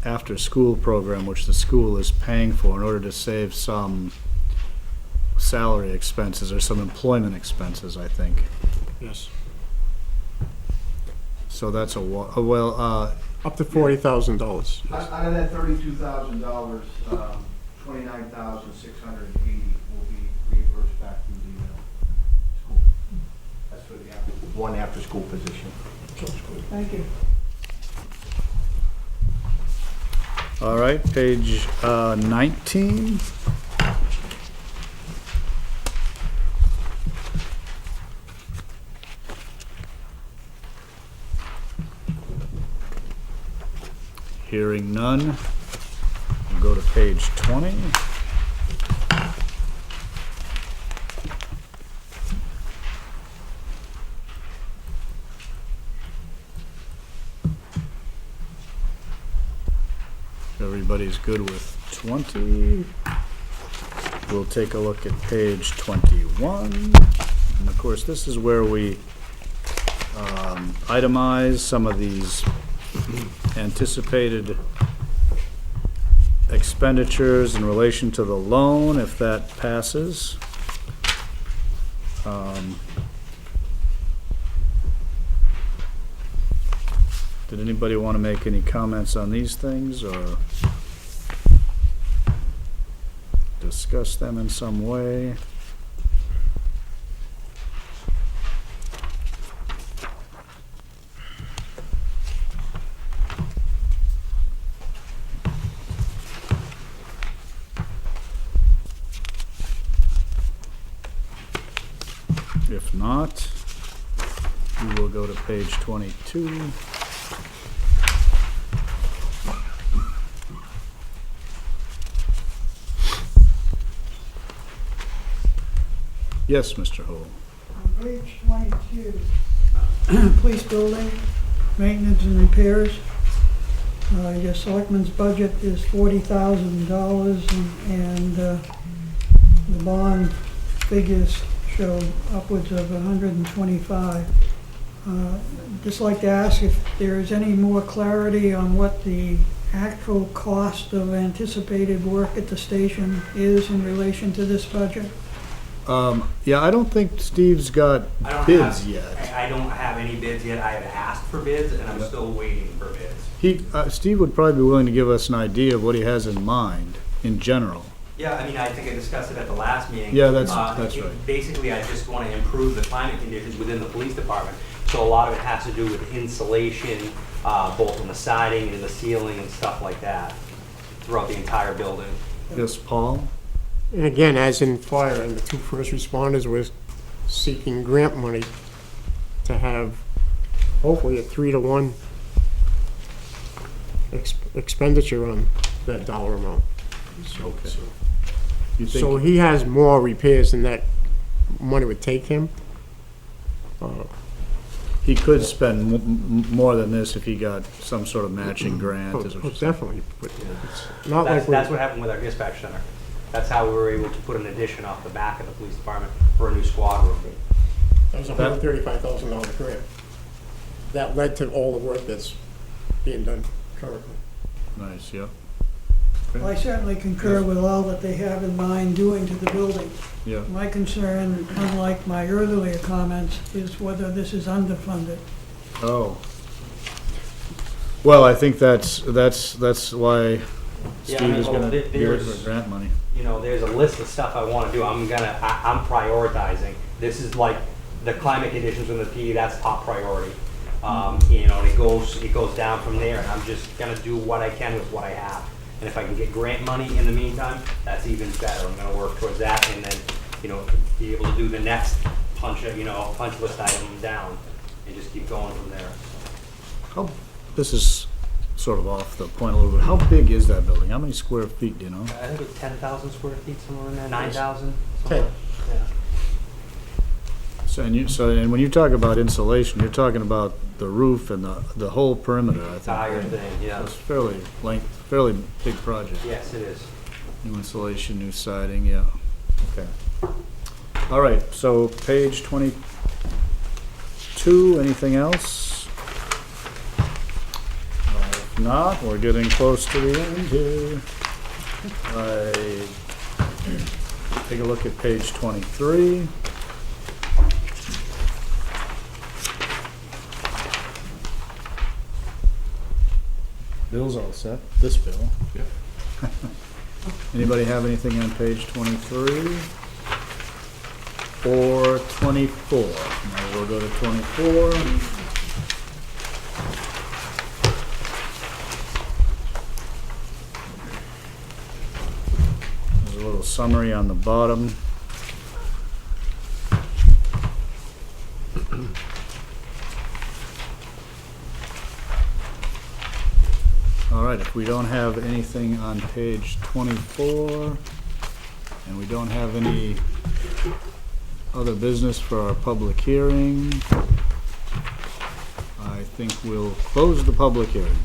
after-school program, which the school is paying for in order to save some salary expenses or some employment expenses, I think. Yes. So that's up Up to $40,000. Out of that $32,000, $29,680 will be reimbursed back to the school. That's for the one after-school position. Thank you. All right, page 19. Hearing none, we'll go to page 20. Everybody's good with 20. We'll take a look at page 21. And of course, this is where we itemize some of these anticipated expenditures in relation to the loan, if that passes. Did anybody want to make any comments on these things or discuss them in some way? If not, we will go to page 22. Yes, Mr. Hull. On page 22, police building, maintenance and repairs. Your selectmen's budget is $40,000 and the bond figures show upwards of 125. Just like to ask if there is any more clarity on what the actual cost of anticipated work at the station is in relation to this budget? Yeah, I don't think Steve's got bids yet. I don't have any bids yet. I have asked for bids, and I'm still waiting for bids. Steve would probably be willing to give us an idea of what he has in mind, in general. Yeah, I mean, I think I discussed it at the last meeting. Yeah, that's right. Basically, I just want to improve the climate conditions within the police department. So a lot of it has to do with insulation, both in the siding and the ceiling and stuff like that, throughout the entire building. Yes, Paul? And again, as in fire, and the two first responders were seeking grant money to have hopefully a 3-to-1 expenditure on that dollar amount. Okay. So he has more repairs than that money would take him. He could spend more than this if he got some sort of matching grant. Definitely, but it's not like That's what happened with our dispatch center. That's how we were able to put an addition off the back of the police department for a new squad room. That was a $135,000 grant. That led to all the work that's being done currently. Nice, yeah. Well, I certainly concur with all that they have in mind doing to the building. Yeah. My concern, unlike my earlier comments, is whether this is underfunded. Oh. Well, I think that's why Yeah, Steve is gonna there- be looking there's- for grant money. You know, there's a list of stuff I want to do. I'm prioritizing. This is like the climate conditions in the PD. That's top priority. You know, and it goes down from there. And I'm just gonna do what I can with what I have. And if I can get grant money in the meantime, that's even better. I'm gonna work towards that, and then, you know, be able to do the next punch list item down, and just keep going from there. This is sort of off the point a little bit. How big is that building? How many square feet, do you know? I think it's 10,000 square feet, somewhere in there. 9,000. Okay. Yeah. And when you talk about insulation, you're talking about the roof and the whole perimeter, I think. Entire thing, yeah. So it's fairly big project. Yes, it is. New insulation, new siding, yeah. Okay. All right, so page 22, anything else? If not, we're getting close to the end here. Take a look at page 23. Bill's all set. This bill. Yep. Anybody have anything on page 23? Or 24? Now we'll go to 24. There's a little summary on the bottom. All right, if we don't have anything on page 24, and we don't have any other business for our public hearing, I think we'll close the public hearing.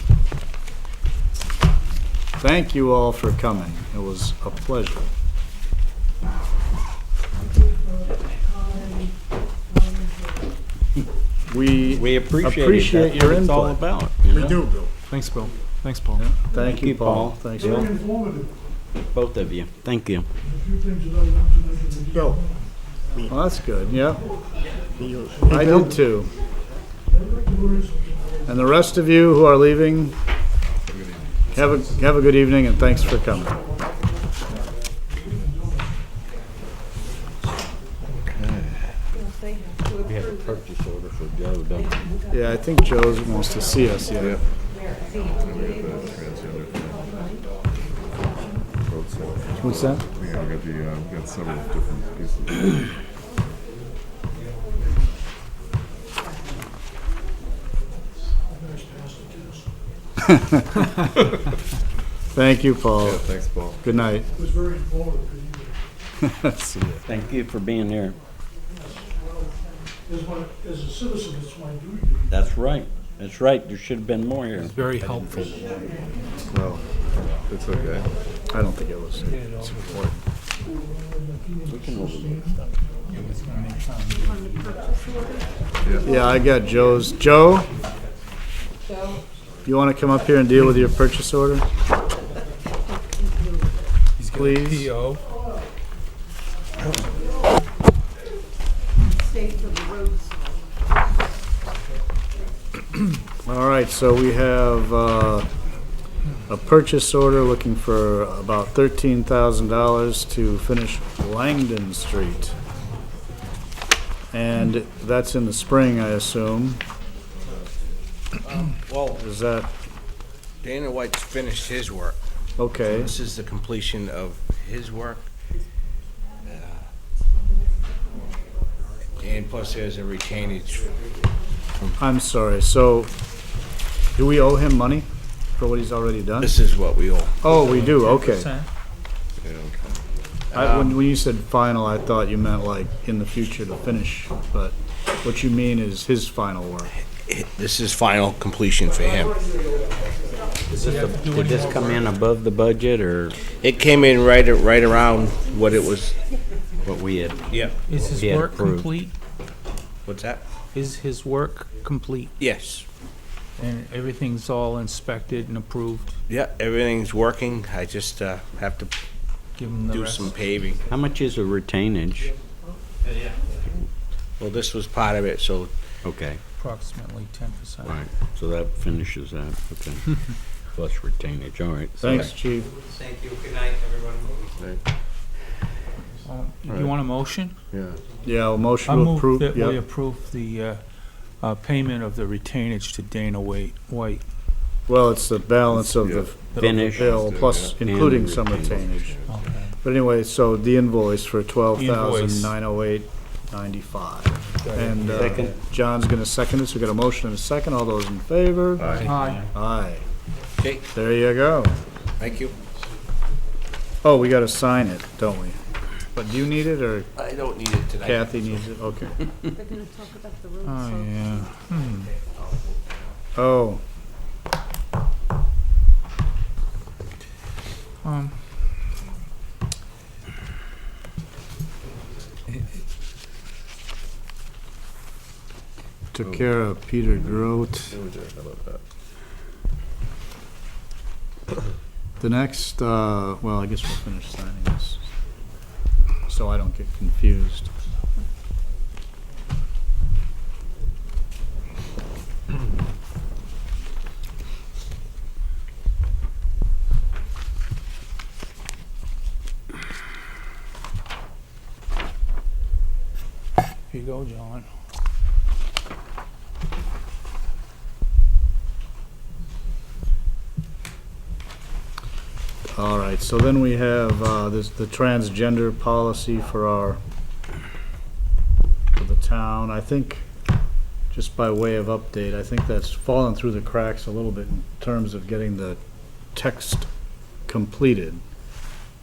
Thank you all for coming. It was a pleasure. We appreciate your That's all input. about. We do, Bill. Thanks, Bill. Thanks, Paul. Thank you, Paul. Thanks, Very Bill. informative. Both of you. Thank you. A few things that I want to mention. Bill. Well, that's good, yeah. You- I did too. And the rest of you who are leaving, have a good evening and thanks for coming. We have a purchase order for Joe, don't we? Yeah, I think Joe wants to see us, yeah. What's that? Yeah, we got several different pieces. Thank you, Paul. Yeah, thanks, Paul. Good night. It was very informative. Good evening. See ya. Thank you for being here. As a citizen, it's my duty to be. That's right. That's right. There should have been more here. It's very helpful. No, it's okay. I don't think it was. It's important. We can overlook stuff. Yeah, I got Joe's. Joe? You want to come up here and deal with your purchase order? He's got a Please. PO. All right, so we have a purchase order looking for about $13,000 to finish Langdon Street. And that's in the spring, I assume. Well, Is that, Dana White's finished his work. okay? This is the completion of his work. And plus there's a retainage. I'm sorry, so do we owe him money for what he's already done? This is what we owe. Oh, we do, okay. Yeah, When you said final, I thought you meant like in the future to finish, but what you mean is his final work. This is final completion for him. Does he have to do Did any this more come work? in above the budget, or It came in right around what it was, what we had? yeah. Is his He had work approved. complete? What's that? Is his work complete? Yes. And everything's all inspected and approved? Yeah, everything's working. I just have to Give him the do rest? some paving. How much is a retainage? Well, this was part of it, so Okay, Approximately 10%. right, so that finishes that, okay. Plus retainage, all right. Thanks, chief. Thank you. Good night, everyone. You want a motion? Yeah. Yeah, a motion I to move approve, that we yep. approve the payment of the retainage to Dana White. Well, it's the balance of the Finish. bill, plus And including some retainage. retainage. Okay. But anyway, so the invoice for Invoice. $12,908.95. And Second. John's gonna second it, so we got a motion and a second. All those in favor? Aye. Aye. okay, There you go. thank you. Oh, we gotta sign it, don't we? But do you need it, or I don't need it tonight. Kathy needs it? Okay. They're gonna talk about the road Oh, salt. yeah. Oh, Um, took care of Peter Grote. How about that? The next, well, I guess we'll finish signing this, so I don't get confused. Here you go, John. All right, so then we have, the transgender policy for the town. I think, just by way of update, I think that's fallen through the cracks a little bit in terms of getting the text completed,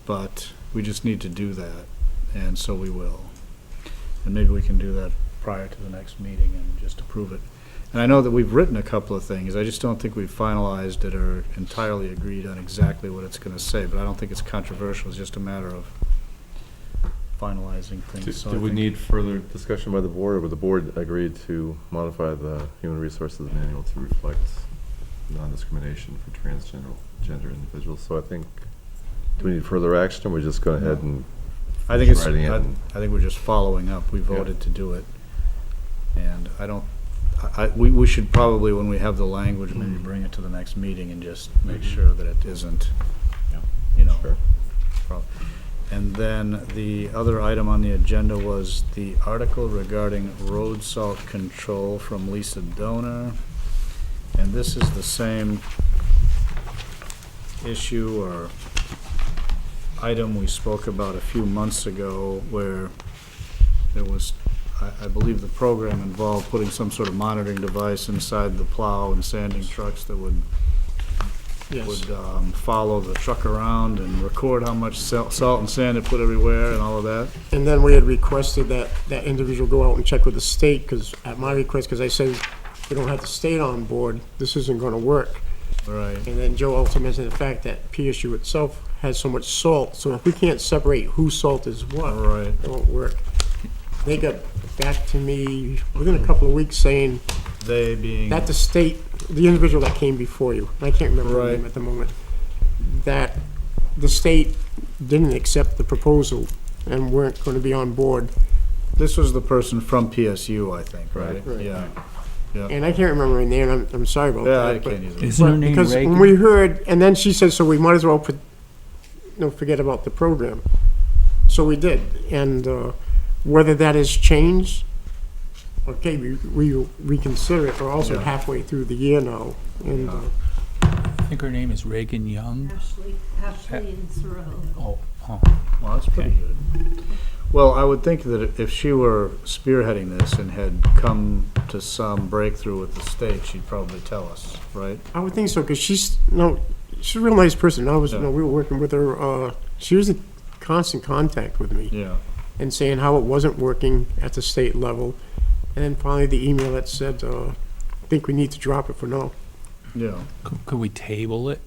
but we just need to do that, and so we will. And maybe we can do that prior to the next meeting and just approve it. And I know that we've written a couple of things, I just don't think we've finalized it or entirely agreed on exactly what it's gonna say, but I don't think it's controversial, it's just a matter of finalizing things. So I Do we think- need further discussion by the board, or would the board agree to modify the Human Resources Manual to reflect non-discrimination for transgender individuals? So I think, do we need further action, or we just go ahead and I think it's, writing it and- I think we're just following up, we voted to do it. And I don't, we should probably, when we have the language, maybe bring it to the next meeting and just make sure that it isn't, you know. Sure. And then the other item on the agenda was the article regarding road salt control from Lisa Donor. And this is the same issue or item we spoke about a few months ago, where there was, I believe the program involved putting some sort of monitoring device inside the plow and sanding trucks that would follow the truck around and record how much salt and sand it put everywhere and all of that. And then we had requested that that individual go out and check with the state, because at my request, because I said, we don't have the state on board, this isn't gonna work. Right. And then Joe also mentioned the fact that PSU itself has so much salt, so if we can't separate whose salt is what, Right. it won't work. They got back to me within a couple of weeks saying They being. that the state, the individual that came before you, I can't remember the Right. name at the moment, that the state didn't accept the proposal and weren't gonna be on board. This was the person from PSU, I think, right? Right. Yeah. Yeah. And I can't remember her name, and I'm sorry about Yeah, that. I but- can't either. Isn't her but name because Reagan? when we heard, and then she said, so we might as well forget about the program. So we did, and whether that has changed, okay, we reconsider it. We're also Yeah. halfway through the year now, and I think her name is Reagan Young. Ashley and Thoreau. Oh, Well, that's pretty good. Well, I would think that if she were spearheading this and had come to some breakthrough with the state, she'd probably tell us, right? I would think so, because she's a real nice person. We were working with her. She was in constant contact with me. Yeah. And saying how it wasn't working at the state level. And then finally the email that said, I think we need to drop it for now. Yeah. Could we table it?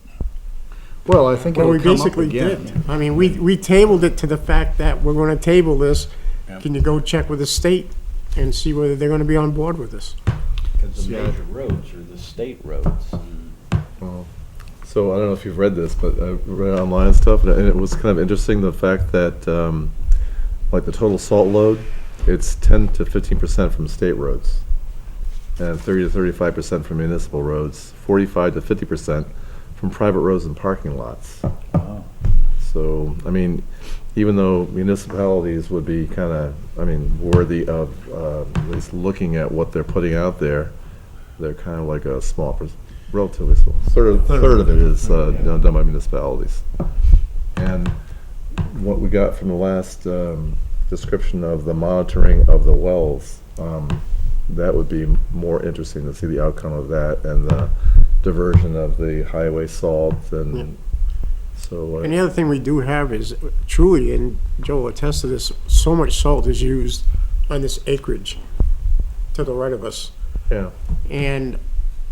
Well, I think Well, it'll we come up basically again. did. I mean, we tabled it to the fact that we're gonna table this. Yeah. Can you go check with the state and see whether they're gonna be on board with this? Because the Yeah. major roads are the state roads. Well, so I don't know if you've read this, but I read online and stuff, and it was kind of interesting, the fact that, like the total salt load, it's 10 to 15% from state roads, and 30 to 35% from municipal roads, 45 to 50% from private roads and parking lots. So, I mean, even though municipalities would be kind of, I mean, worthy of at least looking at what they're putting out there, they're kind of like a small, relatively small, third of it is done by municipalities. And what we got from the last description of the monitoring of the wells, that would be more interesting to see the outcome of that and the diversion of the highway salt and so. And the other thing we do have is truly, and Joe attests to this, so much salt is used on this acreage to the right of us. Yeah. And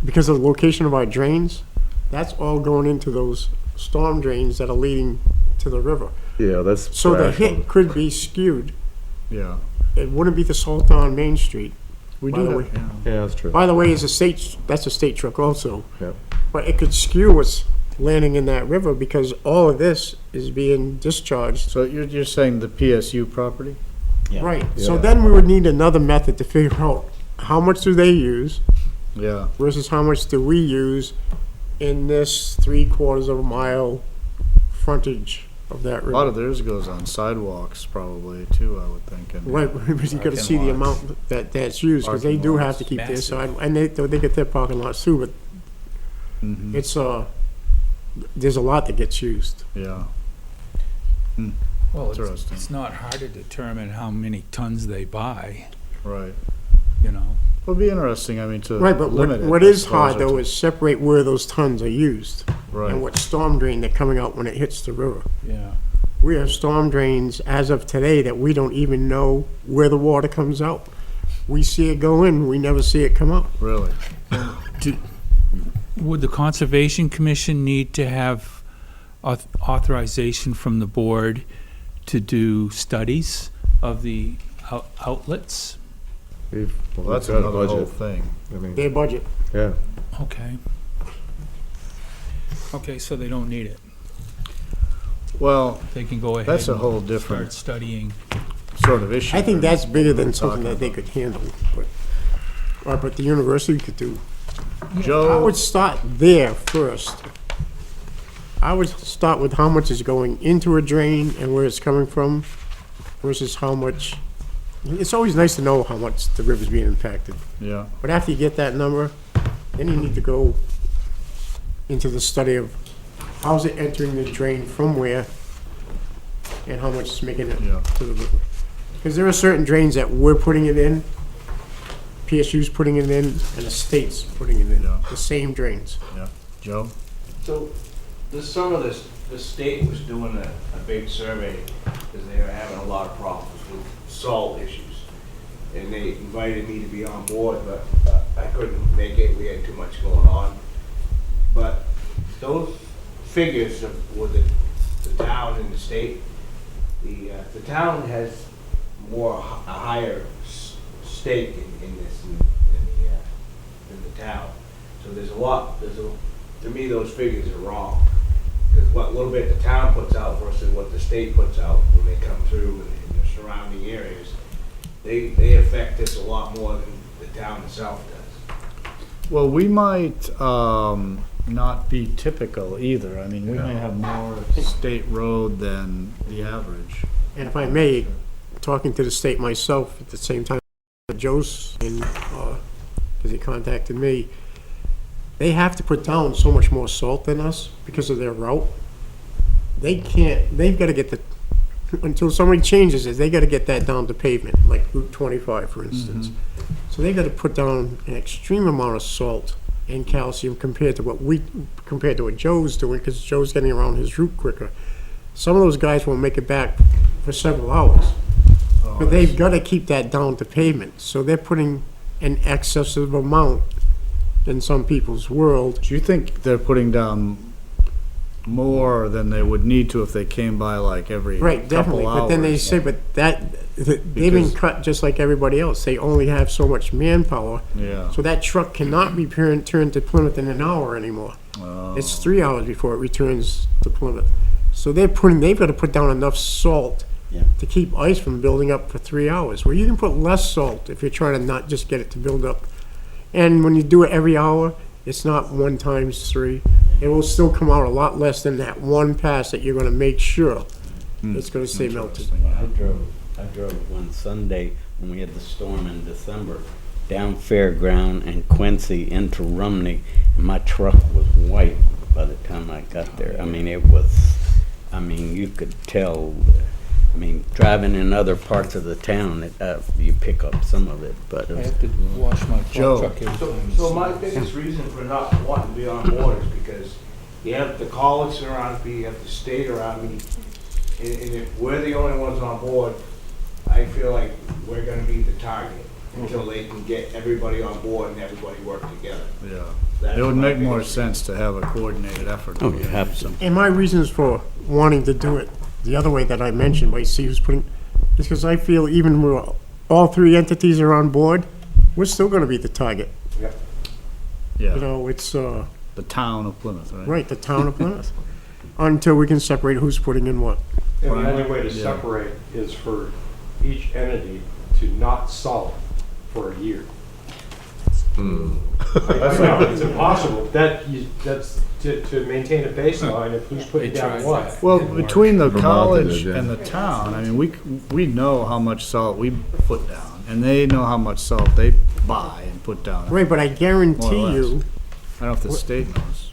because of the location of our drains, that's all going into those storm drains that are leading to the river. Yeah, that's. So the trash. hit could be skewed. Yeah. It wouldn't be the salt on Main Street. We by do the have, way. yeah. Yeah, that's true. By the way, that's a state truck also. Yeah. But it could skew what's landing in that river because all of this is being discharged. So you're saying the PSU property? Right. So Yeah. then we would need another method to figure out how much do they use Yeah. versus how much do we use in this 3/4 of a mile frontage of that A river. lot of theirs goes on sidewalks probably too, I would think. And Right, because you gotta see the parking lots. amount that's used, because they Parking do have lots. to keep their Massive. side, and they get their parking lots too, but Mhm. it's, there's a lot that gets used. Yeah. Well, Interesting. it's not hard to determine how many tons they buy, Right. you know? It'll be interesting, I mean, to Right, but limit it. what I is suppose, hard or though to- is separate where those tons are used Right. and what storm drain they're coming out when it hits the river. Yeah. We have storm drains as of today that we don't even know where the water comes out. We see it go in, we never see it come out. Really? Would the Conservation Commission need to have authorization from the board to do studies of the outlets? Well, That's got a another whole budget. thing. I mean, Their budget. yeah. Okay. Okay, so they don't need it. Well, They can go ahead that's a and whole different start studying. sort of issue. I think that's bigger than something talking that they could handle, but the university could do. I Joe, would start there first. I would start with how much is going into a drain and where it's coming from versus how much, it's always nice to know how much the river's being impacted. yeah, But after you get that number, then you need to go into the study of how's it entering the drain from where and how much it's making it Yeah. to the river. Because there are certain drains that we're putting it in, PSU's putting it in, and the state's putting it in, Yeah. the same drains. yeah. Joe? So, this summer, the state was doing a big survey, because they were having a lot of problems with salt issues. And they invited me to be on board, but I couldn't make it, we had too much going on. But those figures of, with the town and the state, the town has a higher stake in this than the town. So to me, those figures are wrong. Because what little bit the town puts out versus what the state puts out when they come through in the surrounding areas, they affect this a lot more than the town itself does. Well, we might not be typical either. I mean, we may have more state road than the average. And if I may, talking to the state myself at the same time, Joe's, and, because he contacted me, they have to put down so much more salt than us because of their route. They've got to get until somebody changes it, they got to get that down to pavement, like Route 25, for instance. So they got to put down an extreme amount of salt and calcium compared to what Joe's doing, because Joe's getting around his route quicker. Some of those guys won't make it back for several hours. But they've got to keep that down to pavement, so they're putting an excessive amount in some people's world. Do you think they're putting down more than they would need to if they came by like every Right, couple definitely, hours. but then they say, but they've been Because- cut just like everybody else. They only have so much manpower. Yeah. So that truck cannot be turned to Plymouth in an hour anymore. It's 3 hours before it returns to Plymouth. So they've got to put down enough salt Yeah. to keep ice from building up for 3 hours. Well, you can put less salt if you're trying to not just get it to build up. And when you do it every hour, it's not 1 times 3. It will still come out a lot less than that one pass that you're gonna make sure it's gonna stay melted. I drove one Sunday when we had the storm in December down Fairground and Quincy into Rumney, and my truck was white by the time I got there. I mean, you could tell. I mean, driving in other parts of the town, you pick up some of it, but. I have to wash my Joe. truck every time. So my biggest reason for not wanting to be on board is because you have the college around me, you have the state around me, and if we're the only ones on board, I feel like we're gonna be the target until they can get everybody on board and everybody work together. Yeah. That's It would my make more biggest sense to have a coordinated effort. Oh, you have some. And my reasons for wanting to do it the other way that I mentioned, by Steve's putting, is because I feel even when all 3 entities are on board, we're still gonna be the target. Yep. Yeah, You know, it's, the town of Plymouth, right? right, the town of Plymouth. Until we can separate who's putting in what. And the only way to Yeah. separate is for each entity to not salt for a year. I know, it's impossible. That's to maintain a baseline of who's putting down what. Well, between the Vermont college did, yeah. and the town, I mean, we know how much salt we put down, and they know how much salt they buy and put down. Right, but I More or guarantee less. you, I don't know if the state knows.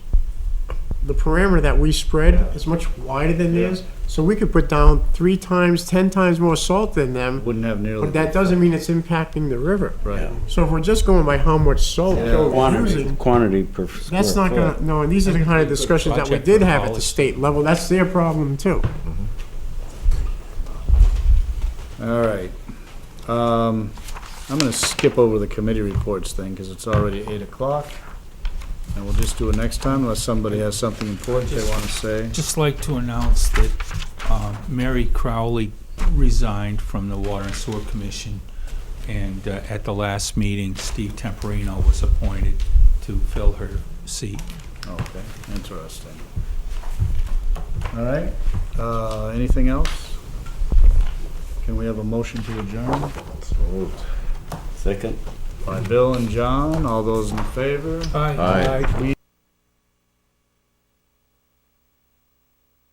the parameter that we spread is much wider than theirs, so we could put down 3 times, 10 times more salt than them, Wouldn't have nearly. but that doesn't mean it's impacting the river. Right. So if we're just going by how much salt Joe is using, Quantity per square that's not gonna, foot. no, and these are the kind of discussions that we Project did for have at the policy. state level, that's their problem too. All right. I'm gonna skip over the committee reports thing, because it's already 8 o'clock. And we'll just do it next time, unless somebody has something important they want to say. Just like to announce that Mary Crowley resigned from the Water and Sewer Commission, and at the last meeting, Steve Temporino was appointed to fill her seat. Okay, interesting. All right, anything else? Can we have a motion to adjourn? Second. By Bill and John, all those in favor? Aye. Aye. We